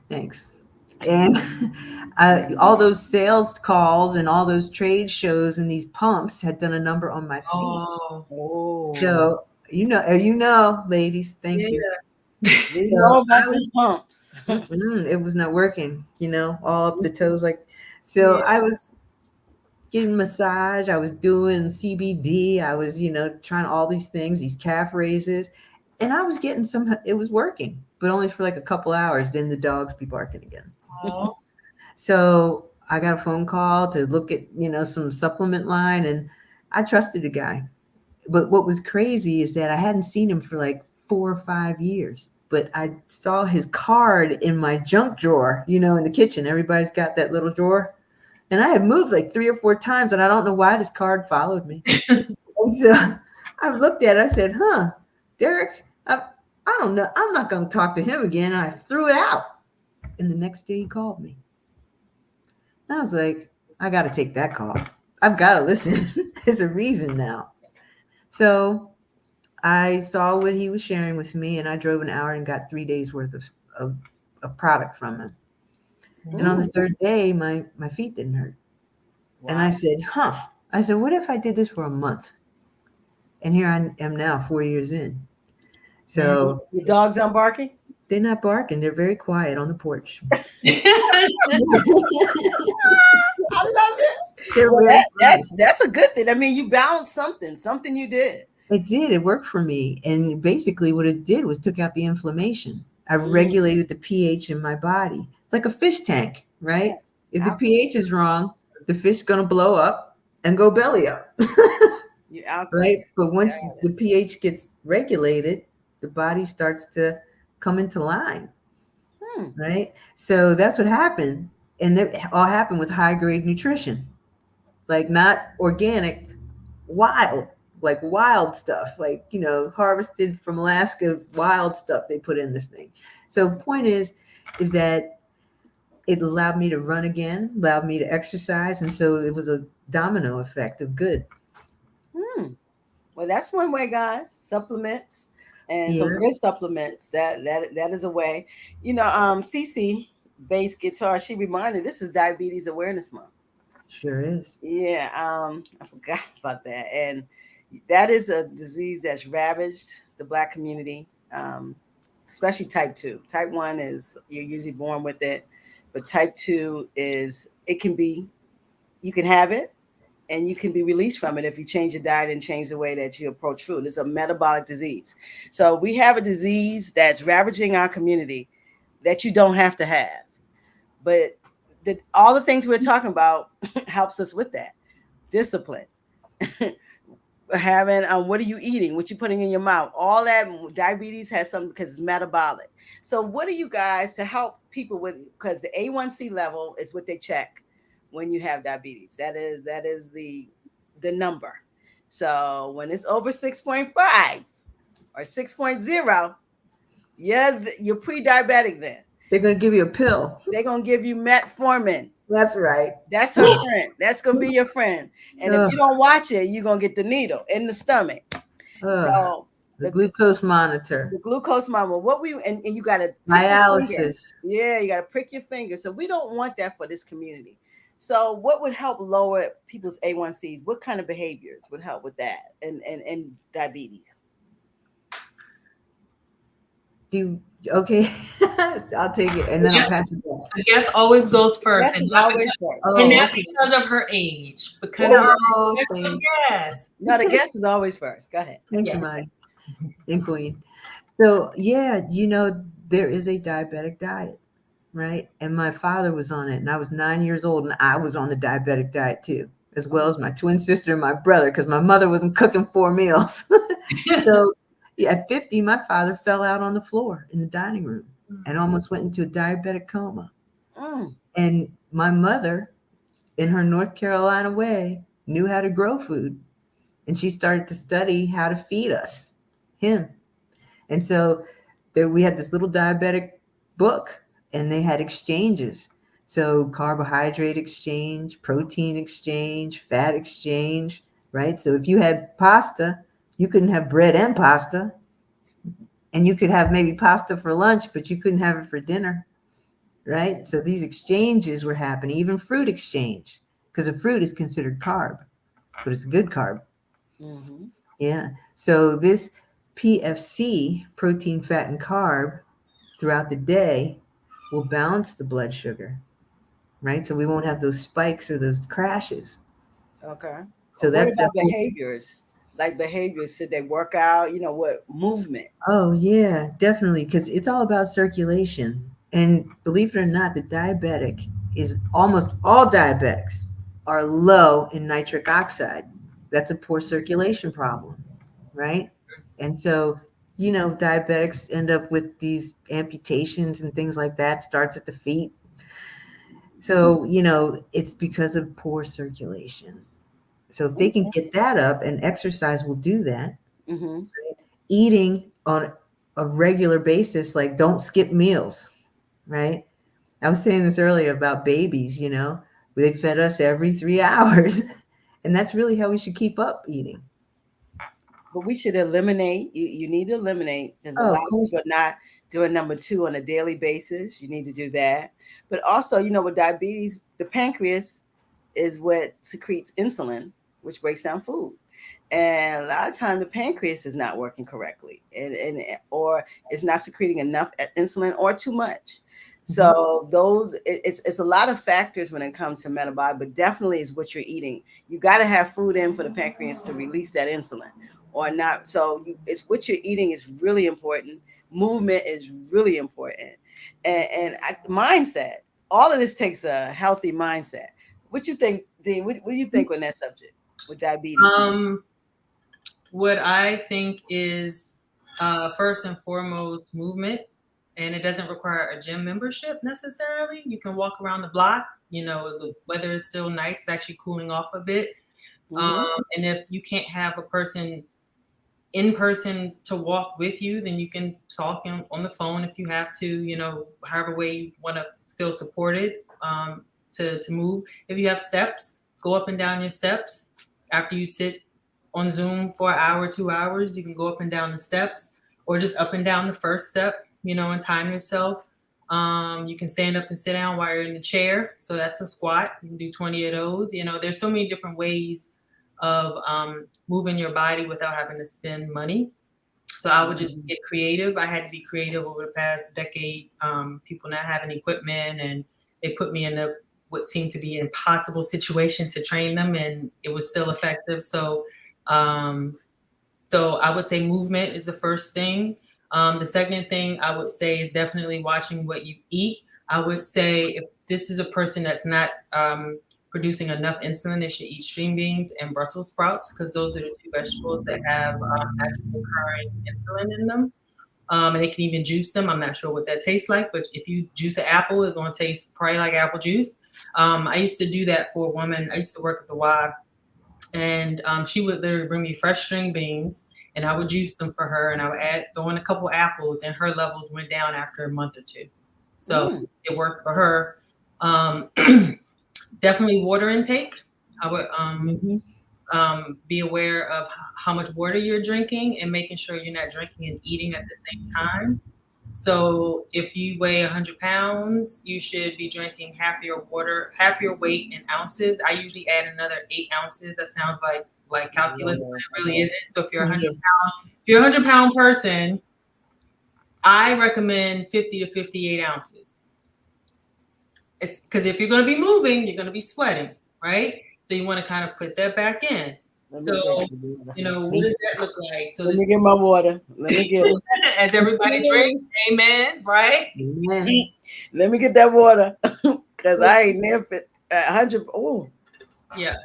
S2: thanks. And all those sales calls and all those trade shows and these pumps had done a number on my feet. Oh. So, ladies, thank you.
S1: We know about these pumps.
S2: It was not working, all up the toes. So I was getting massage. I was doing CBD. I was, trying all these things, these calf raises. And I was getting it was working, but only for like a couple hours. Then the dogs be barking again. So I got a phone call to look at, some supplement line, and I trusted the guy. But what was crazy is that I hadn't seen him for like 4 or 5 years, but I saw his card in my junk drawer, in the kitchen. Everybody's got that little drawer. And I had moved like 3 or 4 times, and I don't know why this card followed me. So I looked at it. I said, Derek, I don't know. I'm not going to talk to him again. And I threw it out. And the next day he called me. And I was like, I got to take that call. I've got to listen. There's a reason now. So I saw what he was sharing with me, and I drove an hour and got 3 days worth of product from him. Ooh. And on the 3rd day, my feet didn't hurt. Wow. And I said, I said, what if I did this for a month? And here I am now, 4 years in. So
S1: the dogs aren't barking?
S2: They're not barking. They're very quiet on the porch.
S1: I love it. That's a good thing. I mean, you balanced something you did.
S2: It did. It worked for me. And basically what it did was took out the inflammation. I regulated the pH in my body. It's like a fish tank, right? If the pH is wrong, the fish is going to blow up and go belly up. Right? But once the pH gets regulated, the body starts to come into line. Right? So that's what happened. And it all happened with high grade nutrition, like not organic, wild, like wild stuff, like, harvested from Alaska, wild stuff they put in this thing. So point is that it allowed me to run again, allowed me to exercise. And so it was a domino effect of good.
S1: Well, that's one way, guys. Supplements and some
S2: Yeah,
S1: good supplements. That is a way. CC bass guitar. She reminded this is Diabetes Awareness Month.
S2: sure is.
S1: Yeah, I forgot about that, and that is a disease that's ravaged the Black community, especially type 2. Type 1 is you're usually born with it, but type 2 is you can have it and you can be released from it if you change your diet and change the way that you approach food. It's a metabolic disease. So we have a disease that's ravaging our community that you don't have to have. But all the things we're talking about helps us with that. Discipline. Having what are you eating, what you putting in your mouth, all that. Diabetes has something because it's metabolic. So what are you guys to help people with, because the A1C level is what they check when you have diabetes. That is the number. So when it's over 6.5 or 6.0, yeah, you're pre-diabetic then.
S2: They're going to give you a pill.
S1: They're going to give you metformin.
S2: That's right.
S1: That's her friend. That's going to be your friend. And if you don't watch it, you're going to get the needle in the stomach. So
S2: the glucose monitor.
S1: The glucose monitor. And you got to
S2: dialysis.
S1: Yeah, you got to prick your finger. So we don't want that for this community. So what would help lower people's A1Cs? What kind of behaviors would help with that and diabetes?
S2: Okay, I'll take it and then I'll pass it back.
S3: The guest always goes first.
S1: And that's
S3: because of her age. Because
S1: the guest. No, the guest is always first. Go ahead.
S2: Thanks, Amaadi and Queen. So yeah, there is a diabetic diet, right? And my father was on it, and I was 9 years old, and I was on the diabetic diet too, as well as my twin sister and my brother, because my mother wasn't cooking 4 meals. So at 50, my father fell out on the floor in the dining room and almost went into a diabetic coma. And my mother, in her North Carolina way, knew how to grow food. And she started to study how to feed him. And so we had this little diabetic book, and they had exchanges. So carbohydrate exchange, protein exchange, fat exchange, right? So if you had pasta, you couldn't have bread and pasta. And you could have maybe pasta for lunch, but you couldn't have it for dinner, right? So these exchanges were happening, even fruit exchange, because a fruit is considered carb, but it's a good carb.
S1: Mm-hmm.
S2: Yeah. So this PFC, protein, fat, and carb, throughout the day will balance the blood sugar, right? So we won't have those spikes or those crashes.
S1: Okay.
S2: So that's
S1: the behaviors. Like behaviors, should they work out? What movement?
S2: Oh yeah, definitely, because it's all about circulation. And believe it or not, the diabetic is almost all diabetics are low in nitric oxide. That's a poor circulation problem, right? And so, diabetics end up with these amputations and things like that. Starts at the feet. So, it's because of poor circulation. So if they can get that up, and exercise will do that.
S1: Mm-hmm.
S2: Right? Eating on a regular basis, like don't skip meals, right? I was saying this earlier about babies, they fed us every 3 hours. And that's really how we should keep up eating.
S1: But we should eliminate, you need to eliminate, because a lot of people are not doing number 2 on a daily basis. You need to do that. But also, with diabetes, the pancreas is what secretes insulin, which breaks down food. And a lot of times the pancreas is not working correctly, or it's not secreting enough insulin or too much. So it's a lot of factors when it comes to metabolic, but definitely is what you're eating. You got to have food in for the pancreas to release that insulin or not. So it's what you're eating is really important. Movement is really important. And mindset, all of this takes a healthy mindset. What you think, Dean? What do you think on that subject with diabetes?
S3: What I think is First and foremost, movement. And it doesn't require a gym membership necessarily. You can walk around the block. You know, the weather is still nice. It's actually cooling off a bit. And if you can't have a person in person to walk with you, then you can talk on the phone if you have to, you know, however way you want to feel supported to move. If you have steps, go up and down your steps. After you sit on Zoom for an hour, 2 hours, you can go up and down the steps, or just up and down the first step, you know, and time yourself. You can stand up and sit down while you're in the chair. So that's a squat. You can do 20 of those. You know, there's so many different ways of moving your body without having to spend money. So I would just get creative. I had to be creative over the past decade. People not having equipment, and they put me in what seemed to be an impossible situation to train them, and it was still effective. So I would say movement is the first thing. The second thing I would say is definitely watching what you eat. I would say if this is a person that's not producing enough insulin, they should eat string beans and Brussels sprouts, because those are the two vegetables that have actually occurring insulin in them. And they can even juice them. I'm not sure what that tastes like, but if you juice an apple, it's going to taste probably like apple juice. I used to do that for a woman. I used to work at the Y, and she would literally bring me fresh string beans, and I would juice them for her, and I would throw in a couple apples, and her levels went down after a month or two. So it worked for her. Definitely water intake. I would be aware of how much water you're drinking, and making sure you're not drinking and eating at the same time. So if you weigh 100 pounds, you should be drinking half your weight in ounces. I usually add another 8 ounces. That sounds like calculus, but it really isn't. So if you're a 100 pound person, I recommend 50 to 58 ounces. It's because if you're going to be moving, you're going to be sweating, right? So you want to kind of put that back in. So, you know, what does that look like? So
S1: let me get my water. Let me get it.
S3: As everybody drinks, amen, right?
S2: Amen.
S1: Let me get that water, because I ain't near 100. Oh,
S3: yeah.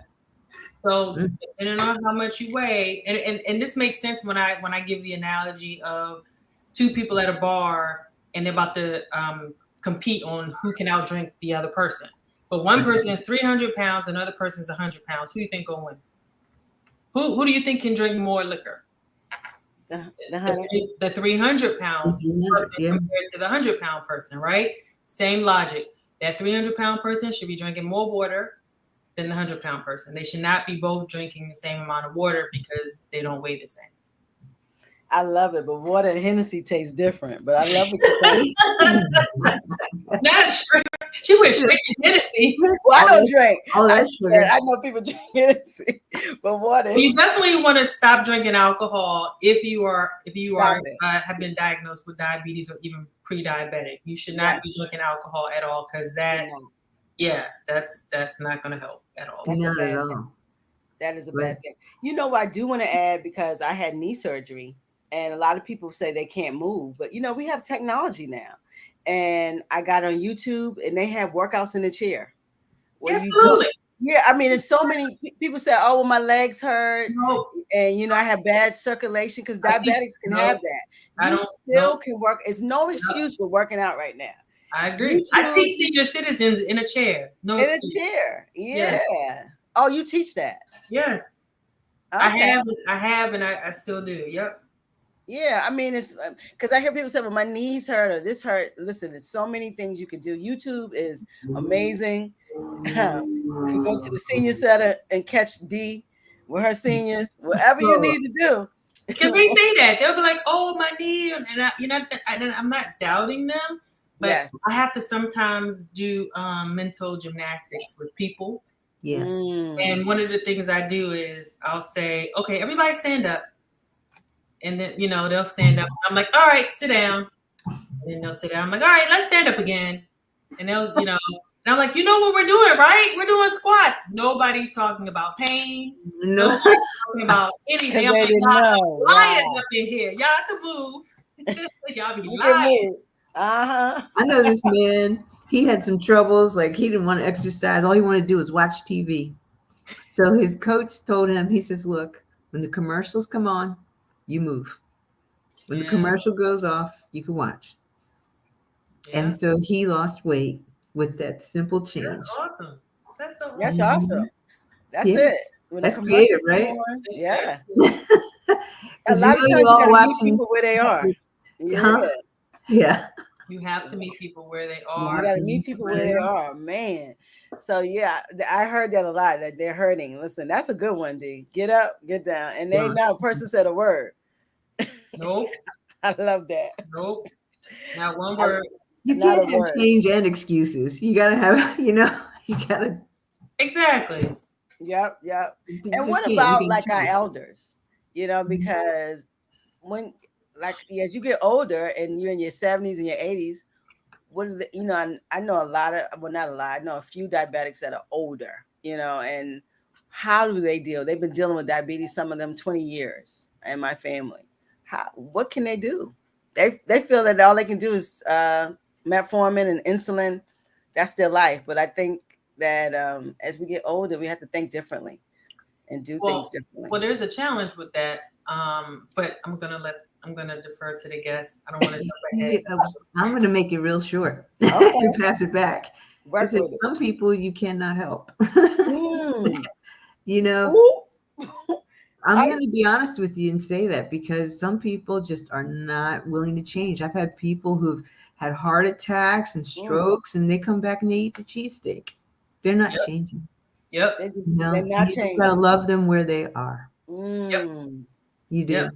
S3: So depending on how much you weigh, and this makes sense when I give the analogy of two people at a bar and they're about to compete on who can outdrink the other person. But one person is 300 pounds, another person is 100 pounds. Who do you think will win? Who do you think can drink more liquor? The 300 pound person compared to the 100 pound person, right? Same logic. That 300 pound person should be drinking more water than the 100 pound person. They should not be both drinking the same amount of water because they don't weigh the same.
S1: I love it, but water and Hennessy taste different. But I love it.
S3: Not straight. She went straight to Hennessy.
S1: Well, I don't drink.
S2: I
S1: know people drink Hennessy, but water.
S3: You definitely want to stop drinking alcohol if you have been diagnosed with diabetes or even pre-diabetic. You should not be drinking alcohol at all, because that's not going to help at all.
S2: Not at all.
S1: That is a bad thing. You know what I do want to add, because I had knee surgery, and a lot of people say they can't move, but you know, we have technology now. And I got on YouTube, and they have workouts in the chair.
S3: Absolutely.
S1: I mean, there's so many people say, "Oh, well, my legs hurt," and you know, I have bad circulation, because diabetics can have that. You still can work. It's no excuse for working out right now.
S3: I agree. I teach senior citizens in a chair.
S1: A chair. Yeah. Yes. Oh, you teach that?
S3: Yes. Okay. I have, and I still do. Yep. Yeah,
S1: I mean, it's because I hear people say, well, my knees hurt or this hurt. Listen, there's so many things you can do. YouTube is amazing. You can go to the senior center and catch D with her seniors, whatever you need to do.
S3: Because they say that. They'll be like, oh, my knee. And I'm not doubting them, but I have to sometimes do mental gymnastics with people.
S2: Yes.
S3: And one of the things I do is I'll say, okay, everybody stand up. And then, you know, they'll stand up. I'm like, all right, sit down. And then they'll sit down. I'm like, all right, let's stand up again. And they'll, you know, and I'm like, you know what we're doing, right? We're doing squats. Nobody's talking about pain. Nobody's talking about anything. I'm like, y'all liars up in here. Y'all can move. Y'all be lying.
S2: I know this man. He had some troubles. Like, he didn't want to exercise. All he wanted to do was watch TV. So his coach told him, he says, look, when the commercials come on, you move. When the commercial goes off, you can watch. Yeah. And so he lost weight with that simple change.
S3: That's awesome. That's so awesome.
S1: That's awesome. That's it.
S2: When that's creative, right?
S1: Yeah.
S2: A lot of times you all watching
S1: meet people where they are.
S2: Yeah.
S3: You have to meet people where they are.
S1: You got to meet people where they are, man. So yeah, I heard that a lot, that they're hurting. Listen, that's a good one, D. Get up, get down. And they not a person said a word.
S3: Nope.
S1: I love that.
S3: Nope. Not one word.
S2: You can't have change and excuses. You gotta have, you gotta.
S3: Exactly.
S1: Yep. And what about like our elders? Because when, like, as you get older and you're in your 70s and your 80s, what are the, I know a lot of, well, not a lot, I know a few diabetics that are older, and how do they deal? They've been dealing with diabetes, some of them 20 years in my family. What can they do? They feel that all they can do is metformin and insulin. That's their life. But I think that as we get older, we have to think differently and do things differently.
S3: Well, there's a challenge with that. But I'm gonna defer to the guests. I don't want to jump ahead.
S2: I'm gonna make it real short and pass it back. Because some people you cannot help. I'm going to be honest with you and say that because some people just are not willing to change. I've had people who've had heart attacks and strokes, and they come back and they eat the cheesesteak. They're not changing.
S3: Yep.
S1: They're not changing.
S2: You just gotta love them where they are.
S3: Yep.
S2: You do. Yep.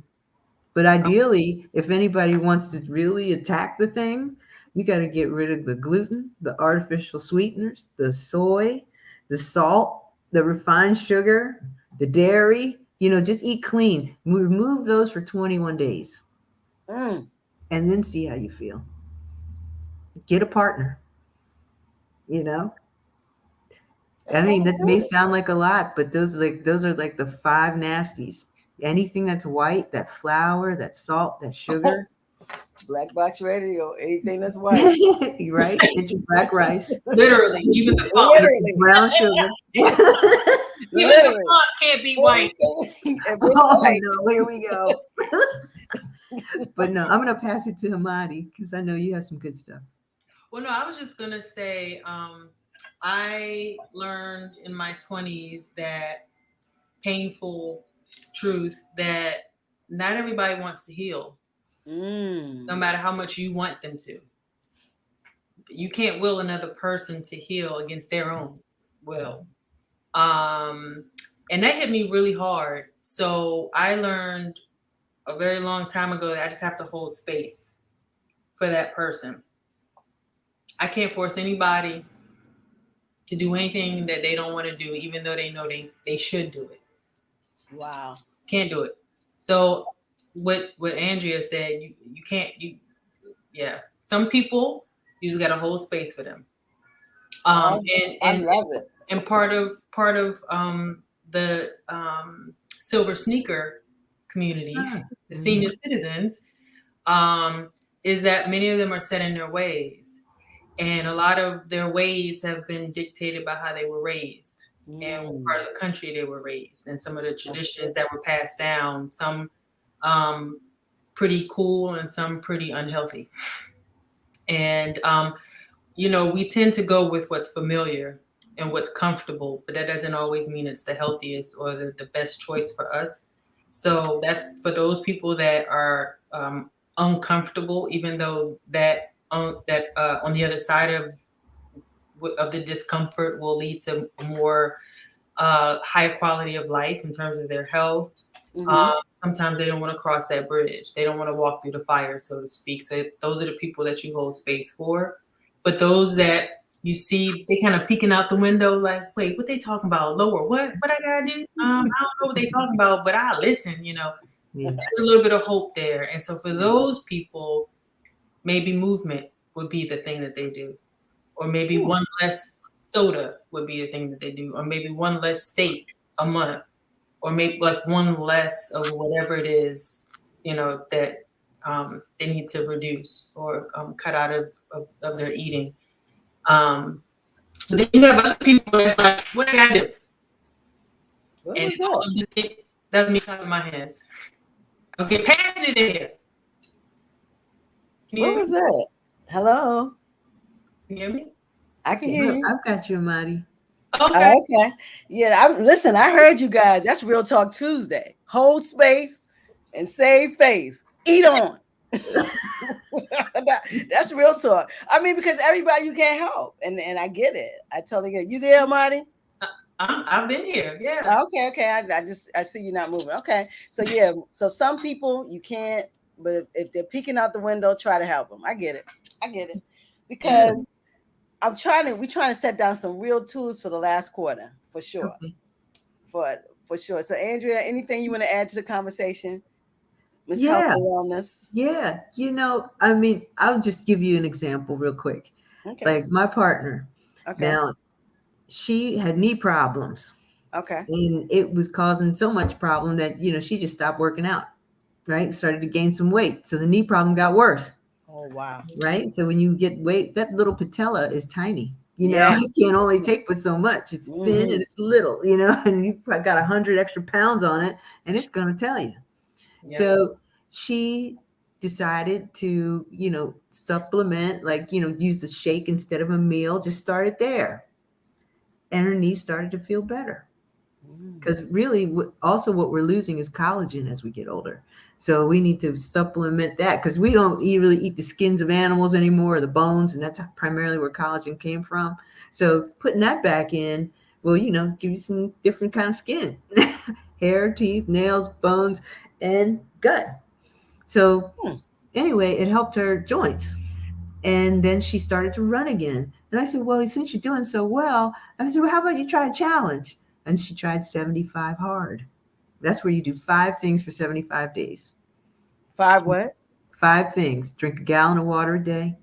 S2: But ideally, if anybody wants to really attack the thing, you got to get rid of the gluten, the artificial sweeteners, the soy, the salt, the refined sugar, the dairy. Just eat clean. Remove those for 21 days. And then see how you feel. Get a partner. I mean, that may sound like a lot, but those are like the 5 nasties. Anything that's white, that flour, that salt, that sugar.
S1: Black Box Radio, anything that's white.
S2: Right? Get your black rice.
S3: Literally, even the font.
S2: Brown sugar.
S3: Even the font can't be white.
S2: No, here we go. But no, I'm going to pass it to Amaadi because I know you have some good stuff.
S3: Well, no, I was just going to say, I learned in my 20s that painful truth that not everybody wants to heal. No matter how much you want them to. You can't will another person to heal against their own will. And that hit me really hard. So I learned a very long time ago that I just have to hold space for that person. I can't force anybody to do anything that they don't want to do, even though they know they should do it.
S1: Wow.
S3: Can't do it. So what Andrea said, you can't, some people, you just got to hold space for them.
S1: I love it.
S3: And part of the silver sneaker community, the senior citizens, is that many of them are set in their ways. And a lot of their ways have been dictated by how they were raised and what part of the country they were raised, and some of the traditions that were passed down, some pretty cool and some pretty unhealthy. And, we tend to go with what's familiar and what's comfortable, but that doesn't always mean it's the healthiest or the best choice for us. So that's for those people that are uncomfortable, even though that on the other side of the discomfort will lead to more higher quality of life in terms of their health. Sometimes they don't want to cross that bridge. They don't want to walk through the fire, so to speak. So those are the people that you hold space for. But those that you see, they kind of peeking out the window like, wait, what they talking about? Lower what? What I gotta do? I don't know what they talking about, but I listen, There's a little bit of hope there. And so for those people, maybe movement would be the thing that they do. Or maybe one less soda would be the thing that they do. Or maybe one less steak a month. Or maybe like one less of whatever it is, that they need to reduce or cut out of their eating. But then you have other people that's like, what I gotta do? And that's me clapping my hands. I was getting passionate in here.
S1: What was that? Hello?
S3: Can you hear me?
S1: I can hear
S2: Look,
S1: you.
S2: I've got you, Amaadi.
S3: Okay.
S1: Oh, okay. Yeah, listen, I heard you guys. That's Real Talk Tuesday. Hold space and save face. Eat on. That's real talk. I mean, because everybody you can't help. And I get it. I totally get it. You there, Marty?
S3: I've been here. Yeah.
S1: Okay. I see you not moving. Okay. So yeah, so some people you can't, but if they're peeking out the window, try to help them. I get it.
S3: Yeah.
S1: Because we're trying to set down some real tools for the last quarter, for sure.
S2: Okay.
S1: For sure. So Andrea, anything you want to add to the conversation? Miss Health
S2: Yeah.
S1: and Wellness.
S2: Yeah. I mean, I'll just give you an example real quick.
S1: Okay.
S2: Like my partner.
S1: Okay.
S2: Now, she had knee problems.
S1: Okay.
S2: And it was causing so much problem that, she just stopped working out, right? Started to gain some weight. So the knee problem got worse.
S1: Oh wow.
S2: Right. So when you get weight, that little patella is tiny.
S1: Yes.
S2: It can only take but so much. It's thin and it's little, and you've got 100 extra pounds on it, and it's going to tell you.
S3: Yeah.
S2: So she decided to, supplement, like, use a shake instead of a meal. Just started there. And her knees started to feel better. Because really, also what we're losing is collagen as we get older. So we need to supplement that, because we don't really eat the skins of animals anymore, or the bones, and that's primarily where collagen came from. So putting that back in will, give you some different kind of skin, hair, teeth, nails, bones, and gut. So anyway, it helped her joints. And then she started to run again. And I said, well, since you're doing so well, I said, well, how about you try a challenge? And she tried 75 hard. That's where you do 5 things for 75 days.
S1: 5 what?
S2: 5 things. Drink a gallon of water a day.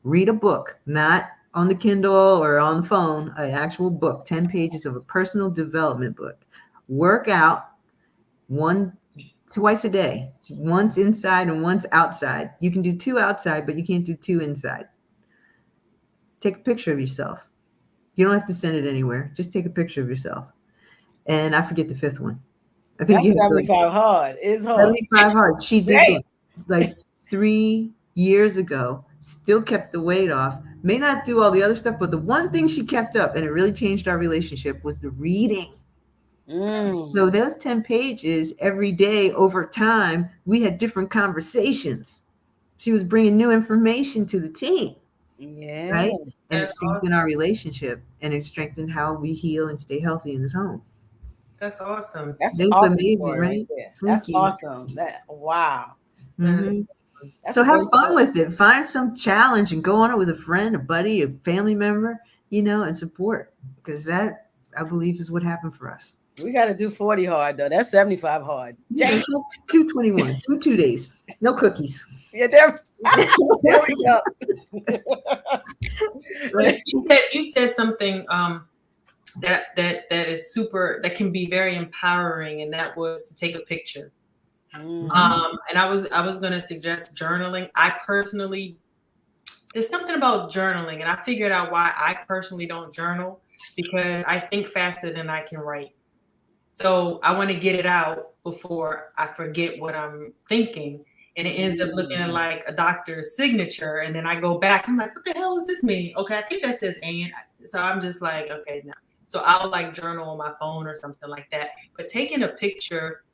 S2: Read a book, not on the Kindle or on the phone, an actual book, 10 pages of a personal development book. Work out twice a day, once inside and once outside. You can do 2 outside, but you can't do 2 inside. Take a picture of yourself. You don't have to send it anywhere. Just take a picture of yourself. And I forget the 5th one. I think
S1: that's 75 hard. It's hard.
S2: 75 hard. She did that like 3 years ago. Still kept the weight off. May not do all the other stuff, but the one thing she kept up, and it really changed our relationship, was the reading. So those 10 pages every day over time, we had different conversations. She was bringing new information to the team.
S1: Yeah.
S2: Right. And
S3: That's
S2: it strengthened our relationship, and it strengthened how we heal and stay healthy in this home.
S3: That's awesome.
S1: That's
S2: awesome,
S1: amazing,
S2: right?
S1: That's awesome. Wow.
S2: Mm-hmm. So have fun with it. Find some challenge and go on it with a friend, a buddy, a family member, and support, because that, I believe, is what happened for us.
S1: We got to do 40 hard though. That's 75 hard.
S2: Yeah, 221, 2 days, no cookies.
S1: Yeah, there we go.
S2: Right.
S3: You said something that is super, that can be very empowering, and that was to take a picture. And I was going to suggest journaling. I personally, there's something about journaling, and I figured out why I personally don't journal, because I think faster than I can write. So I want to get it out before I forget what I'm thinking. And it ends up looking like a doctor's signature. And then I go back, I'm like, what the hell does this mean? Okay, I think that says and. So I'm just like, okay, no. So I'll like journal on my phone or something like that. But taking a picture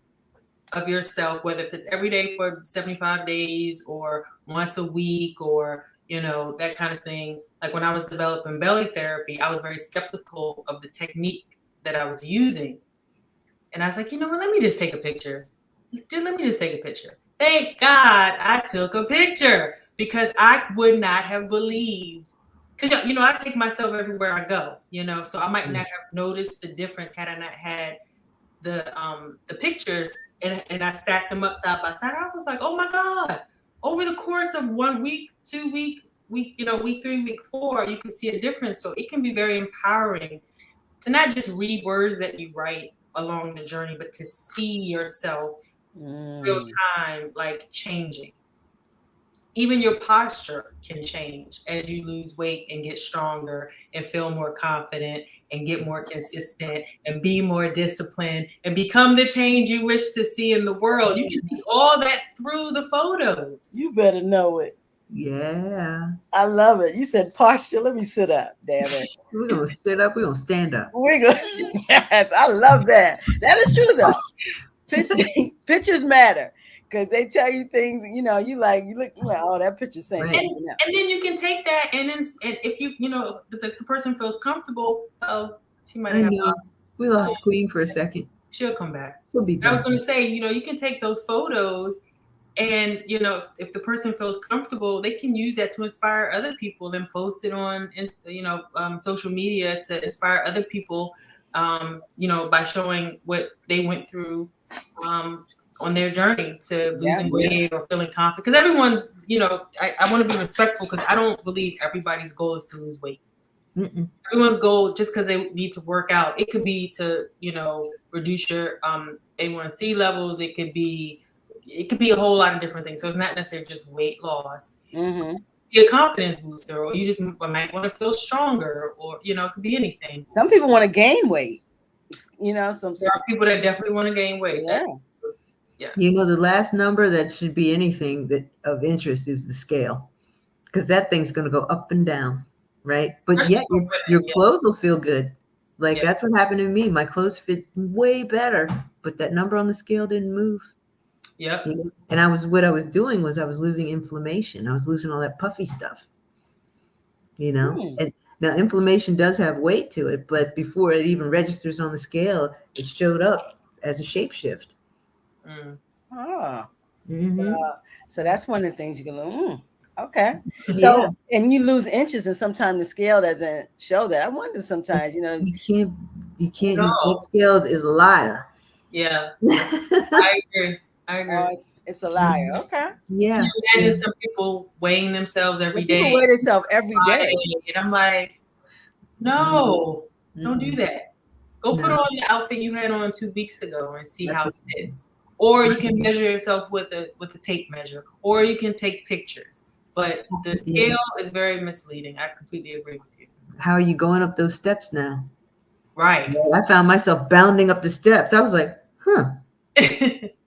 S3: of yourself, whether if it's every day for 75 days or once a week or, that kind of thing. Like when I was developing belly therapy, I was very skeptical of the technique that I was using. And I was like, you know what, let me just take a picture. Let me just take a picture. Thank God I took a picture, because I would not have believed. Because, I take myself everywhere I go, so I might not have noticed the difference had I not had the pictures and I stacked them up side by side. I was like, oh my God, over the course of 1 week, 2 week, week 3, week 4, you can see a difference. So it can be very empowering to not just read words that you write along the journey, but to see yourself real time, like changing. Even your posture can change as you lose weight and get stronger and feel more confident and get more consistent and be more disciplined and become the change you wish to see in the world. You can see all that through the photos.
S1: You better know it.
S2: Yeah.
S1: I love it. You said posture. Let me sit up. Damn it.
S2: We're gonna sit up. We're gonna stand up.
S1: We're going. Yes, I love that. That is true though. Pictures matter because they tell you things. You know, you look, oh, that picture's saying
S2: Right.
S1: something else.
S3: And then you can take that and if the person feels comfortable, she might
S2: I
S3: have.
S2: know. We lost Queen for a second.
S3: She'll come back.
S2: She'll be back.
S3: I was going to say, you can take those photos. And, if the person feels comfortable, they can use that to inspire other people and post it on, social media to inspire other people, by showing what they went through on their journey to losing weight or feeling confident. Because everyone's, I want to be respectful because I don't believe everybody's goal is to lose weight.
S2: Mm-mm.
S3: Everyone's goal, just because they need to work out, it could be to, reduce your A1C levels. It could be a whole lot of different things. So it's not necessarily just weight loss.
S1: Mm-hmm.
S3: Be a confidence booster, or you just might want to feel stronger, or it could be anything.
S1: Some people want to gain weight. There
S3: are people that definitely want to gain weight.
S1: Yeah.
S2: The last number that should be anything that of interest is the scale, because that thing's going to go up and down, right? But yet your clothes will feel good. Like that's what happened to me. My clothes fit way better, but that number on the scale didn't move.
S3: Yep.
S2: And what I was doing was I was losing inflammation. I was losing all that puffy stuff. And now inflammation does have weight to it, but before it even registers on the scale, it showed up as a shape shift.
S1: Oh.
S2: Mm-hmm.
S1: So that's one of the things you can learn. Okay. So and you lose inches, and sometimes the scale doesn't show that. I wonder sometimes,
S2: you can't use that scale is a liar.
S3: Yeah. I agree.
S1: Oh, it's a liar. Okay.
S2: Yeah.
S3: Can you imagine some people weighing themselves every day?
S1: People weigh themselves every day.
S3: And I'm like, no, don't do that. Go put on the outfit you had on 2 weeks ago and see how it fits. Or you can measure yourself with a tape measure, or you can take pictures. But the scale is very misleading. I completely agree with you.
S2: How are you going up those steps now?
S3: Right.
S2: I found myself bounding up the steps. I was like,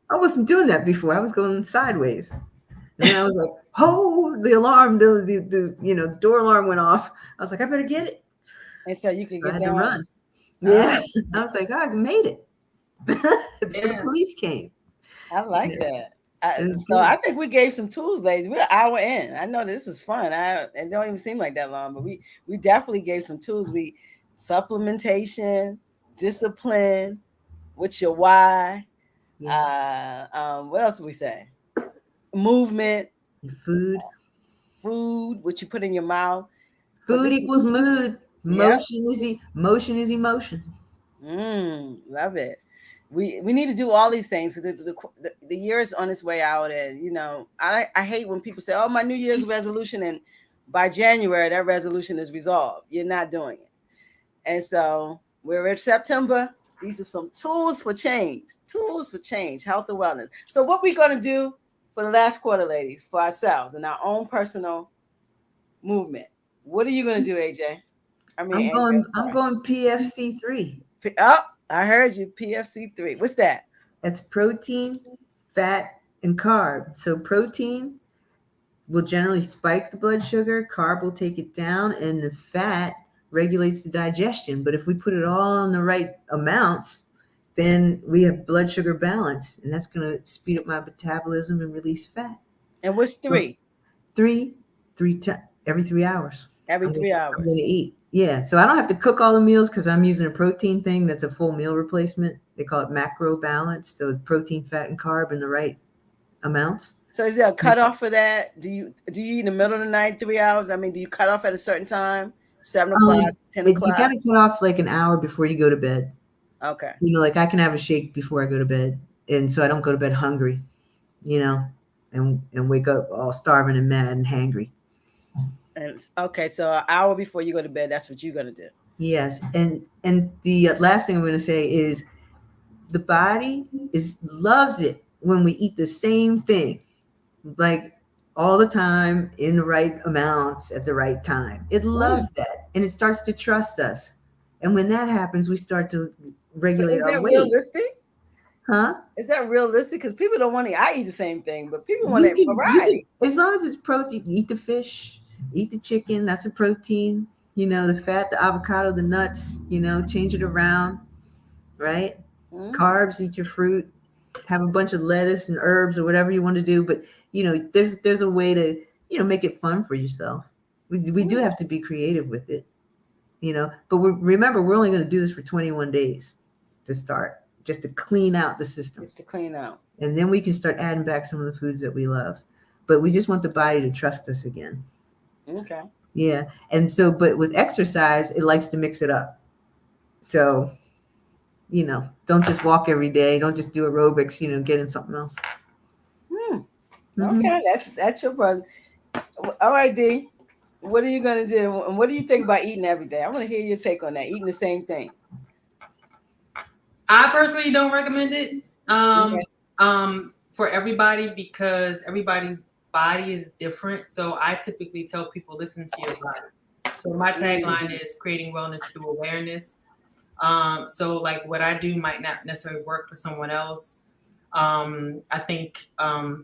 S2: I wasn't doing that before. I was going sideways. And then I was like, oh, the alarm, the door alarm went off. I was like, I better get it.
S1: And so you can get
S2: I had
S1: down.
S2: to run. Yeah. I was like, I made it. The police came.
S1: I like that. I think we gave some tools, ladies. We're an hour in. I know this is fun. It don't even seem like that long, but we definitely gave some tools. Supplementation, discipline, what's your why? Yes. What else did we say? Movement,
S2: food,
S1: what you put in your mouth.
S2: Food equals mood. Motion is emotion.
S1: Love it. We need to do all these things. The year is on its way out, and I hate when people say, "Oh, my New Year's resolution," and by January that resolution is resolved. You're not doing it, and so we're in September. These are some tools for change. Health and wellness. So what we're going to do for the last quarter, ladies, for ourselves and our own personal movement. What are you going to do, AJ?
S2: I'm going PFC3.
S1: Oh, I heard you. PFC3. What's that?
S2: That's protein, fat, and carb. So protein will generally spike the blood sugar. Carb will take it down, and the fat regulates the digestion. But if we put it all in the right amounts, then we have blood sugar balance, and that's going to speed up my metabolism and release fat.
S1: And what's 3?
S2: Every 3 hours.
S1: Every 3 hours.
S2: I'm going to eat. Yeah. So I don't have to cook all the meals because I'm using a protein thing that's a full meal replacement. They call it macro balance. So it's protein, fat, and carb in the right amounts.
S1: So is there a cutoff for that? Do you eat in the middle of the night, 3 hours? I mean, do you cut off at a certain time? 7 o'clock, 10 o'clock?
S2: You got to cut off like an hour before you go to bed.
S1: Okay.
S2: Like I can have a shake before I go to bed. And so I don't go to bed hungry, and wake up all starving and mad and hangry.
S1: And okay, so an hour before you go to bed, that's what you're going to do.
S2: Yes. And the last thing I'm going to say is the body loves it when we eat the same thing, like all the time in the right amounts at the right time. It loves that, and it starts to trust us. And when that happens, we start to regulate our weight.
S1: Is that realistic?
S2: Huh?
S1: Is that realistic? Because people don't want to. I eat the same thing, but people want
S2: You
S1: a
S2: can,
S1: variety.
S2: as long as it's protein, eat the fish, eat the chicken. That's a protein. The fat, the avocado, the nuts. Change it around, right?
S1: Mm-hmm.
S2: Carbs, eat your fruit. Have a bunch of lettuce and herbs or whatever you want to do, but there's a way to make it fun for yourself. We do have to be creative with it, But remember, we're only going to do this for 21 days to start, just to clean out the system.
S1: Just to clean out.
S2: And then we can start adding back some of the foods that we love. But we just want the body to trust us again.
S1: Okay.
S2: Yeah. And so, but with exercise, it likes to mix it up. So, don't just walk every day. Don't just do aerobics, get in something else.
S1: Okay. That's your brother. All right, D. What are you going to do? And what do you think about eating every day? I want to hear your take on that. Eating the same thing.
S3: I personally don't recommend it for everybody because everybody's body is different. So I typically tell people, listen to your body. So my tagline is creating wellness through awareness. So like what I do might not necessarily work for someone else. I think I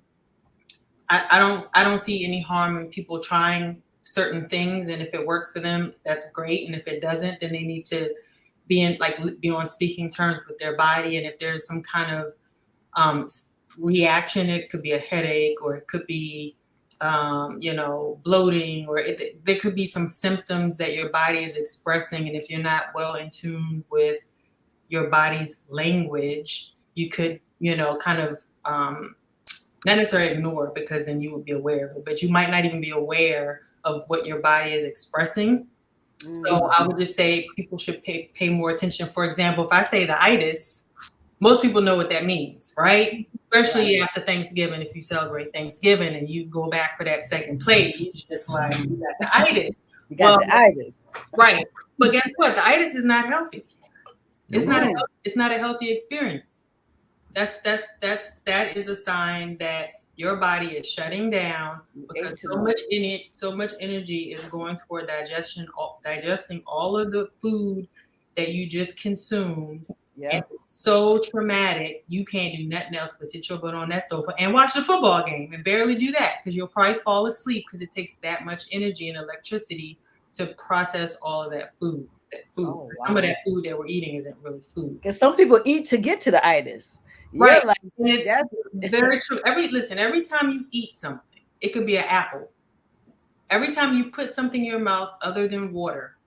S3: don't see any harm in people trying certain things, and if it works for them, that's great. And if it doesn't, then they need to be on speaking terms with their body. And if there's some kind of reaction, it could be a headache, or it could be bloating, or there could be some symptoms that your body is expressing. And if you're not well in tune with your body's language, you could kind of not necessarily ignore it, because then you would be aware of it, but you might not even be aware of what your body is expressing. So I would just say people should pay more attention. For example, if I say the itis, most people know what that means, right? Especially after Thanksgiving, if you celebrate Thanksgiving and you go back for that second plate, it's just like, you got the itis.
S1: You got the itis.
S3: Right. But guess what? The itis is not healthy. It's not a healthy experience. That is a sign that your body is shutting down, because so much energy is going toward digesting all of the food that you just consumed. Yeah. And it's so traumatic, you can't do nothing else but sit your butt on that sofa and watch the football game, and barely do that because you'll probably fall asleep, because it takes that much energy and electricity to process all of that food.
S1: Oh, wow.
S3: Some of that food that we're eating isn't really food.
S1: Because some people eat to get to the itis.
S3: Right. Like, it's very true. Every time you eat something, it could be an apple. Every time you put something in your mouth other than water,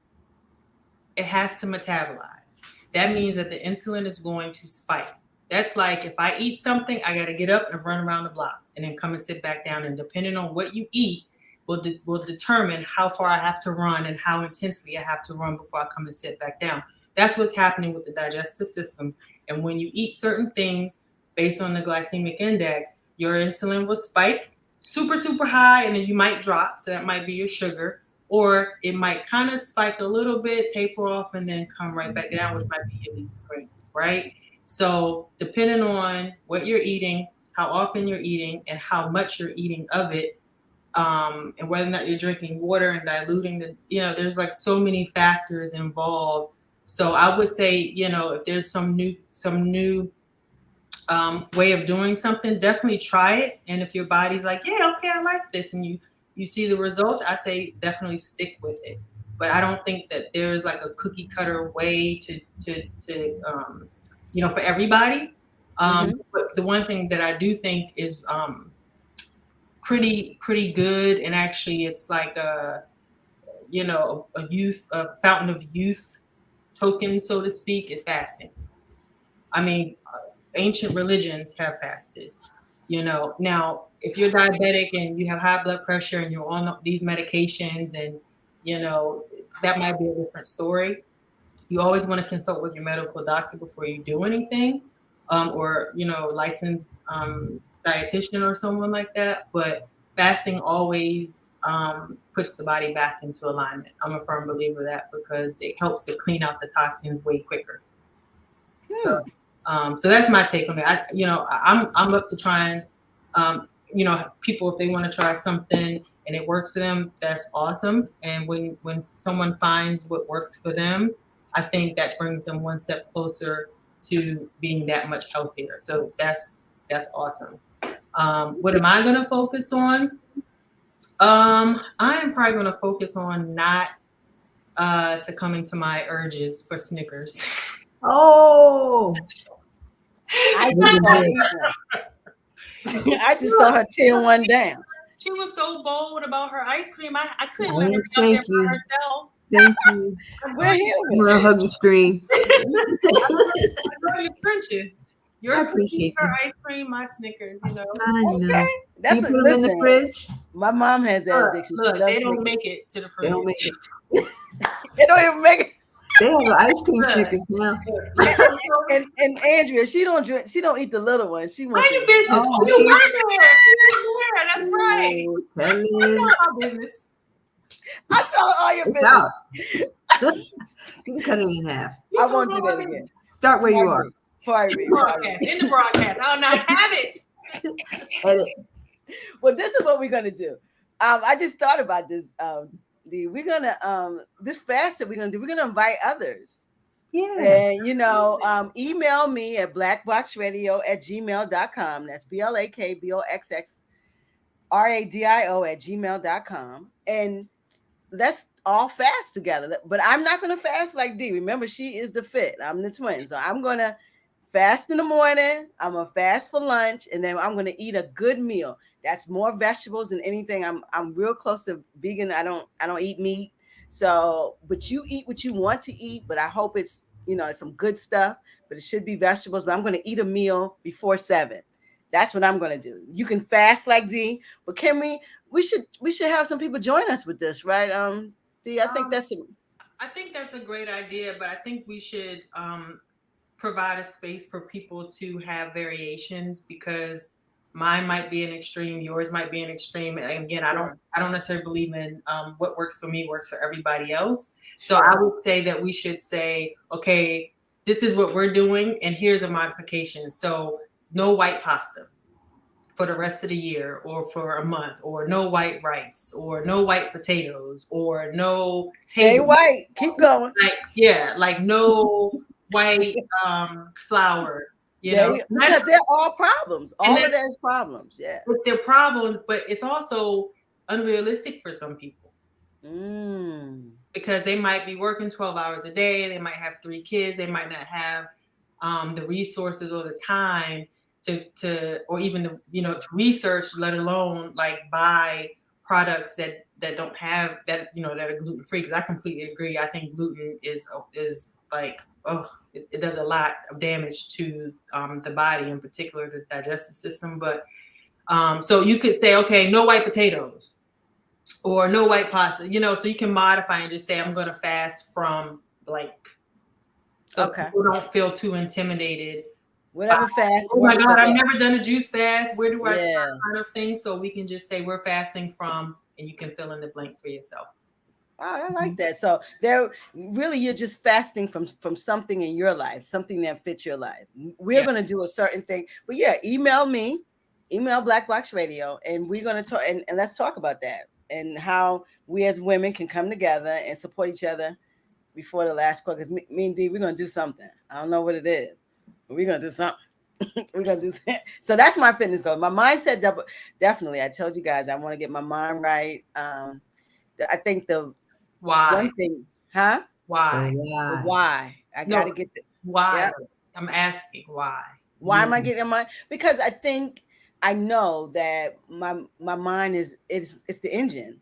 S3: it has to metabolize. That means that the insulin is going to spike. That's like, if I eat something, I got to get up and run around the block and then come and sit back down. And depending on what you eat will determine how far I have to run and how intensely I have to run before I come and sit back down. That's what's happening with the digestive system. And when you eat certain things based on the glycemic index, your insulin will spike super, super high, and then you might drop. So that might be your sugar. Or it might kind of spike a little bit, taper off, and then come right back down, which might be your leafy greens, right? So depending on what you're eating, how often you're eating, and how much you're eating of it, and whether or not you're drinking water and diluting there's like so many factors involved. So I would say, if there's some new way of doing something, definitely try it. And if your body's like, yeah, okay, I like this, and you see the results, I say definitely stick with it. But I don't think that there's like a cookie cutter way to for everybody. But the one thing that I do think is pretty good, and actually it's like a fountain of youth token, so to speak, is fasting. I mean, ancient religions have fasted. Now if you're diabetic and you have high blood pressure and you're on these medications, and that might be a different story. You always want to consult with your medical doctor before you do anything, or licensed dietitian or someone like that. But fasting always puts the body back into alignment. I'm a firm believer of that, because it helps to clean out the toxins way quicker. So that's my take on it. I'm up to trying. People, if they want to try something and it works for them, that's awesome. And when someone finds what works for them, I think that brings them one step closer to being that much healthier. So that's awesome. What am I going to focus on? I am probably going to focus on not succumbing to my urges for Snickers.
S2: Oh,
S1: I just saw her tear one down.
S3: She was so bold about her ice cream. I couldn't let her be up
S2: thank
S3: there
S2: you.
S3: by herself.
S2: Thank you.
S1: We're here.
S2: I'm gonna hug the screen.
S3: I'm in the trenches. Your cookies, her ice cream, my Snickers, you know.
S2: I know.
S1: Okay. That's
S2: you put them in the fridge.
S1: My mom has that addiction.
S3: Look, they don't make it to the fridge.
S2: They don't make it.
S1: They don't even make it.
S2: They have ice cream Snickers now.
S1: And Andrea, she don't drink. She don't eat the little one. She wants.
S3: Mind your business.
S2: Oh,
S3: You work there. That's right.
S2: Tell
S3: That's
S2: it.
S3: not my business.
S1: I tell all your
S2: It's
S1: business.
S2: out. You can cut it in half.
S3: You
S1: I won't
S3: told
S1: do that
S3: me
S1: again.
S2: Start where you are.
S1: Pardon me.
S3: In the broadcast. I'll not have it.
S2: Edit.
S1: Well, this is what we're gonna do. I just thought about this. We're gonna this fast that we're gonna do. We're gonna invite others.
S2: Yeah.
S1: And email me at blackboxradio@gmail.com. That's BLAKBOXXRADIO@gmail.com. And let's all fast together. But I'm not gonna fast like D. Remember, she is the FiTT. I'm the twin. So I'm gonna fast in the morning. I'm gonna fast for lunch, and then I'm gonna eat a good meal. That's more vegetables than anything. I'm real close to vegan. I don't eat meat. So, but you eat what you want to eat. But I hope it's it's some good stuff. But it should be vegetables. But I'm gonna eat a meal before 7. That's what I'm gonna do. You can fast like D, but can we should have some people join us with this, right? D, I think that's
S3: a great idea, but I think we should provide a space for people to have variations, because mine might be an extreme, yours might be an extreme. And again, I don't necessarily believe in what works for me works for everybody else. So I would say that we should say, okay, this is what we're doing, and here's a modification. So no white pasta for the rest of the year, or for a month, or no white rice, or no white potatoes, or no
S1: stay white. Keep going.
S3: Like no white flour.
S1: Because they're all problems. All of that is problems. Yeah,
S3: but they're problems, but it's also unrealistic for some people. Because they might be working 12 hours a day. They might have 3 kids. They might not have the resources or the time to or even to research, let alone like buy products that don't have that that are gluten free. Because I completely agree. I think gluten is like it does a lot of damage to the body, in particular the digestive system. But so you could say, okay, no white potatoes or no white pasta. So you can modify and just say, I'm going to fast from blank. So people don't feel too intimidated.
S1: Whatever fast.
S3: Oh my God, I've never done a juice fast. Where do I start? Kind of thing. So we can just say we're fasting from, and you can fill in the blank for yourself.
S1: Oh, I like that. So you're just fasting from something in your life, something that fits your life. We're going to do a certain thing. But email me, email Black Box Radio, and we're going to talk and let's talk about that and how we as women can come together and support each other before the last quarter. Because me and D, we're going to do something. I don't know what it is. We're going to do something. We're going to do something. So that's my fitness goal. My mindset, definitely. I told you guys, I want to get my mind right. I think
S3: why?
S1: One thing, huh?
S3: Why?
S1: I got to get this.
S3: Why? Yeah. I'm asking why.
S1: Why am I getting my? Because I know that my mind it's the engine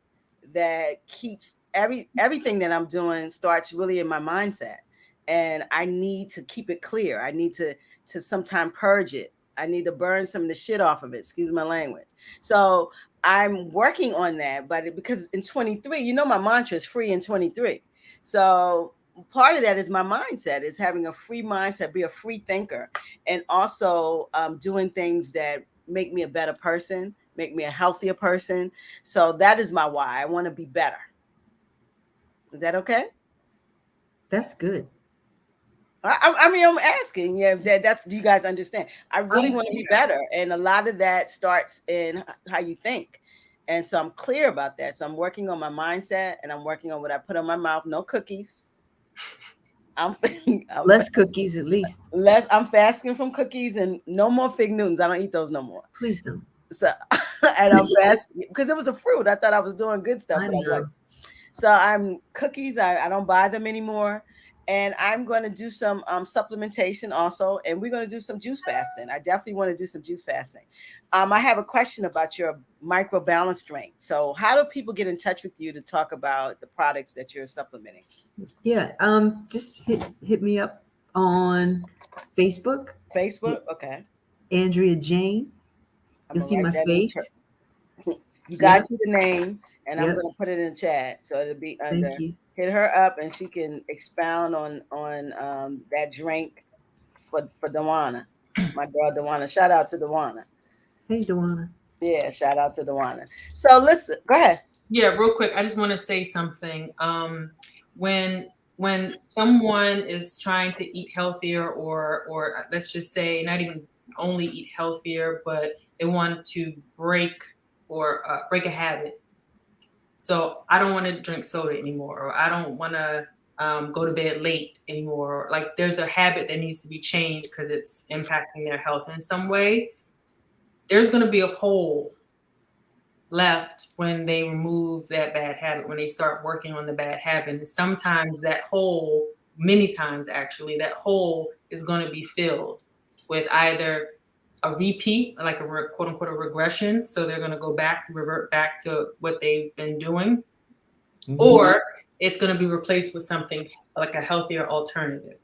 S1: that keeps everything that I'm doing starts really in my mindset. And I need to keep it clear. I need to sometime purge it. I need to burn some of the shit off of it. Excuse my language. So I'm working on that, but because in 23, my mantra is free in 23. So part of that is my mindset, is having a free mindset, be a free thinker, and also doing things that make me a better person, make me a healthier person. So that is my why. I want to be better. Is that okay?
S2: That's good.
S1: I mean, I'm asking, that's, do you guys understand? I really want to be better. And a lot of that starts in how you think. And so I'm clear about that. So I'm working on my mindset, and I'm working on what I put on my mouth. No cookies. I'm
S2: Less cookies, at least.
S1: I'm fasting from cookies and no more Fig Newtons. I don't eat those no more.
S2: Please don't.
S1: So, and I'm fasting because it was a fruit. I thought I was doing good stuff,
S2: I
S1: but I
S2: know.
S1: wasn't. So I'm cookies. I don't buy them anymore. And I'm going to do some supplementation also. And we're going to do some juice fasting. I definitely want to do some juice fasting. I have a question about your micro balance drink. So how do people get in touch with you to talk about the products that you're supplementing?
S2: Yeah. Just hit me up on Facebook.
S1: Facebook? Okay.
S2: Andrea Jane. You'll see my face.
S1: You guys see the name, and I'm
S2: Yep.
S1: going to put it in the chat. So it'll be under.
S2: Thank you.
S1: Hit her up, and she can expound on that drink for Dawana, my girl Dawana. Shout out to Dawana.
S2: Hey, Dawana.
S1: Yeah, shout out to Dawana. So listen, go ahead.
S3: Yeah, real quick. I just want to say something. When someone is trying to eat healthier, or let's just say not even only eat healthier, but they want to break a habit. So I don't want to drink soda anymore, or I don't want to go to bed late anymore. Like there's a habit that needs to be changed because it's impacting their health in some way. There's going to be a hole left when they remove that bad habit, when they start working on the bad habit. And sometimes that hole, many times actually, that hole is going to be filled with either a repeat, like a quote unquote a regression. So they're going to revert back to what they've been doing, or it's going to be replaced with something like a healthier alternative.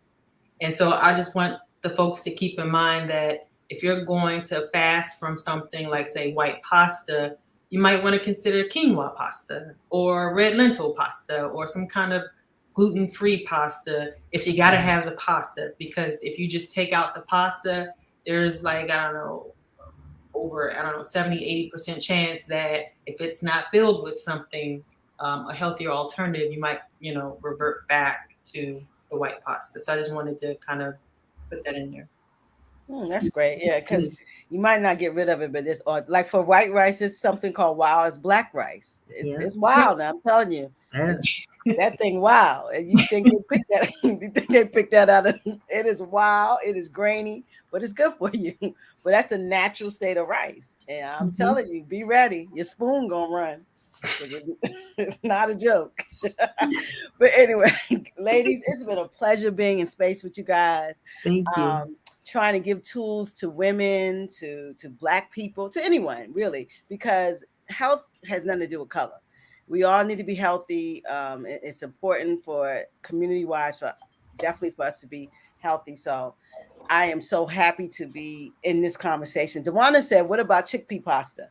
S3: And so I just want the folks to keep in mind that if you're going to fast from something like, say, white pasta, you might want to consider quinoa pasta or red lentil pasta or some kind of gluten-free pasta if you got to have the pasta. Because if you just take out the pasta, there's like, over 70, 80% chance that if it's not filled with something, a healthier alternative, you might, revert back to the white pasta. So I just wanted to kind of put that in there.
S1: That's great. Yeah, because you might not get rid of it, but it's like for white rice, it's something called wild. It's black rice. It's wild. Now I'm telling you, that thing wild. And you think they picked that? You think they picked that out of? It is wild. It is grainy, but it's good for you. But that's the natural state of rice. And I'm telling you, be ready. Your spoon gonna run. It's not a joke. But anyway, ladies, it's been a pleasure being in space with you guys.
S2: Thank you.
S1: Trying to give tools to women, to Black people, to anyone really, because health has nothing to do with color. We all need to be healthy. It's important for community-wise, definitely for us to be healthy. So I am so happy to be in this conversation. Dawana said, what about chickpea pasta?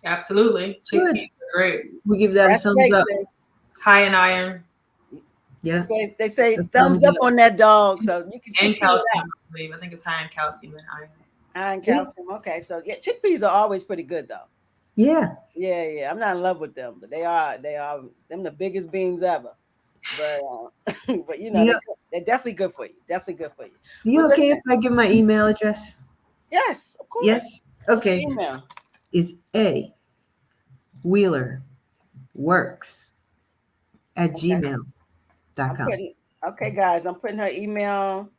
S3: Absolutely. Chickpeas are great.
S2: We give that a thumbs up.
S3: High in iron.
S2: Yeah.
S1: They say thumbs up on that dog. So you can
S3: and calcium, I believe. I think it's high in calcium and iron.
S1: High in calcium. Okay. So yeah, chickpeas are always pretty good though.
S2: Yeah.
S1: Yeah. I'm not in love with them, but they are them the biggest beans ever. But but they're definitely good for you. Definitely good for you.
S2: You okay if I give my email address?
S1: Yes, of course.
S2: Yes. Okay.
S1: Email
S2: is A Wheeler Works at gmail.com.
S1: Okay, guys, I'm putting her email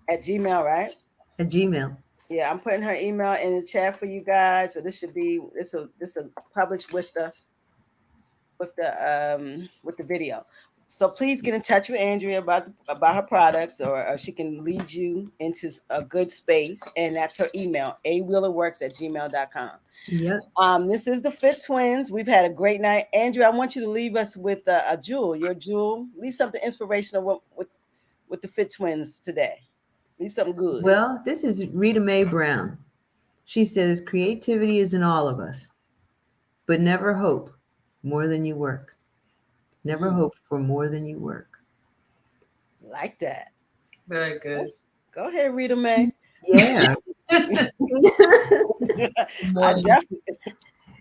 S1: at Gmail, right?
S2: At Gmail.
S1: Yeah, I'm putting her email in the chat for you guys. So this should be this will published with the video. So please get in touch with Andrea about her products, or she can lead you into a good space. And that's her email, awheelerworks@gmail.com.
S2: Yep.
S1: This is the FiTT TWiNz. We've had a great night. Andrea, I want you to leave us with a jewel, your jewel. Leave something inspirational with the FiTT TWiNz today. Leave something good.
S2: Well, this is Rita Mae Brown. She says, creativity is in all of us, but never hope more than you work. Never hope for more than you work.
S1: Like that.
S3: Very good.
S1: Go ahead, Rita Mae.
S2: Yeah.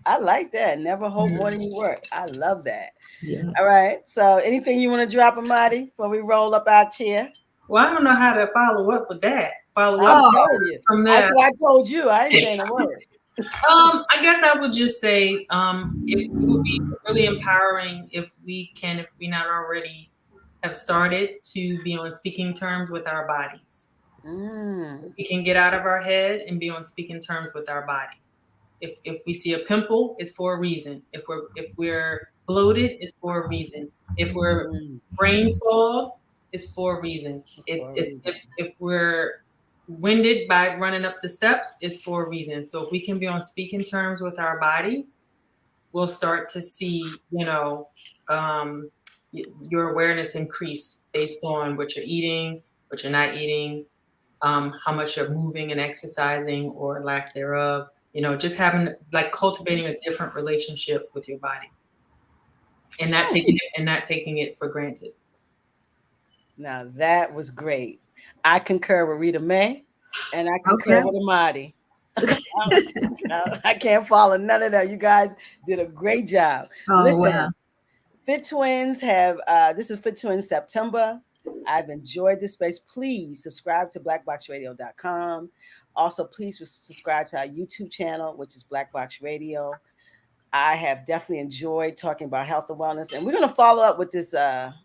S1: I like that. Never hope more than you work. I love that.
S2: Yes.
S1: All right. So anything you want to drop, Amaadi, before we roll up our chair?
S3: Well, I don't know how to follow up with that. From that.
S1: That's what I told you. I didn't say a word.
S3: I guess I would just say it would be really empowering if we not already have started to be on speaking terms with our bodies. We can get out of our head and be on speaking terms with our body. If we see a pimple, it's for a reason. If we're bloated, it's for a reason. If we're brain fog, it's for a reason. If we're winded by running up the steps, it's for a reason. So if we can be on speaking terms with our body, we'll start to see, your awareness increase based on what you're eating, what you're not eating, how much you're moving and exercising or lack thereof. Just having, like, cultivating a different relationship with your body and not taking it for granted.
S1: Now that was great. I concur with Rita Mae, and I concur with Amaadi. I can't follow none of that. You guys did a great job. Listen,
S2: wow.
S1: FiTT TWiNz have this is FiTT TWiNz September. I've enjoyed this space. Please subscribe to BlackBoxRadio.com. Also, please subscribe to our YouTube channel, which is Black Box Radio. I have definitely enjoyed talking about health and wellness, and we're going to follow up with this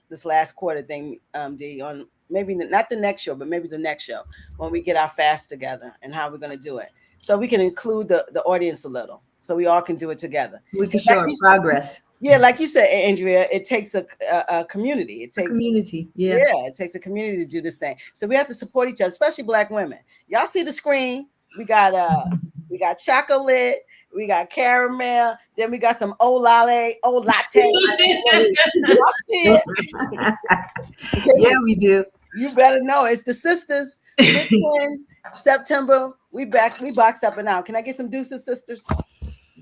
S1: this last quarter thing, D, on maybe not the next show, but maybe the next show when we get our fast together and how we're going to do it, so we can include the audience a little, so we all can do it together.
S2: We can show our progress.
S1: Yeah, like you said, Andrea, it takes a community. It takes a
S2: community.
S1: Yeah, it takes a community to do this thing. So we have to support each other, especially Black women. Y'all see the screen? We got chocolate, we got caramel, then we got some latte. Y'all see it?
S2: Yeah, we do.
S1: You better know it's the sisters. FiTT TWiNz, September. We back. We boxed up and out. Can I get some deuces, sisters?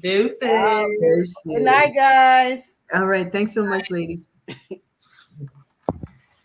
S3: Deuces.
S1: Good night, guys.
S2: All right. Thanks so much, ladies.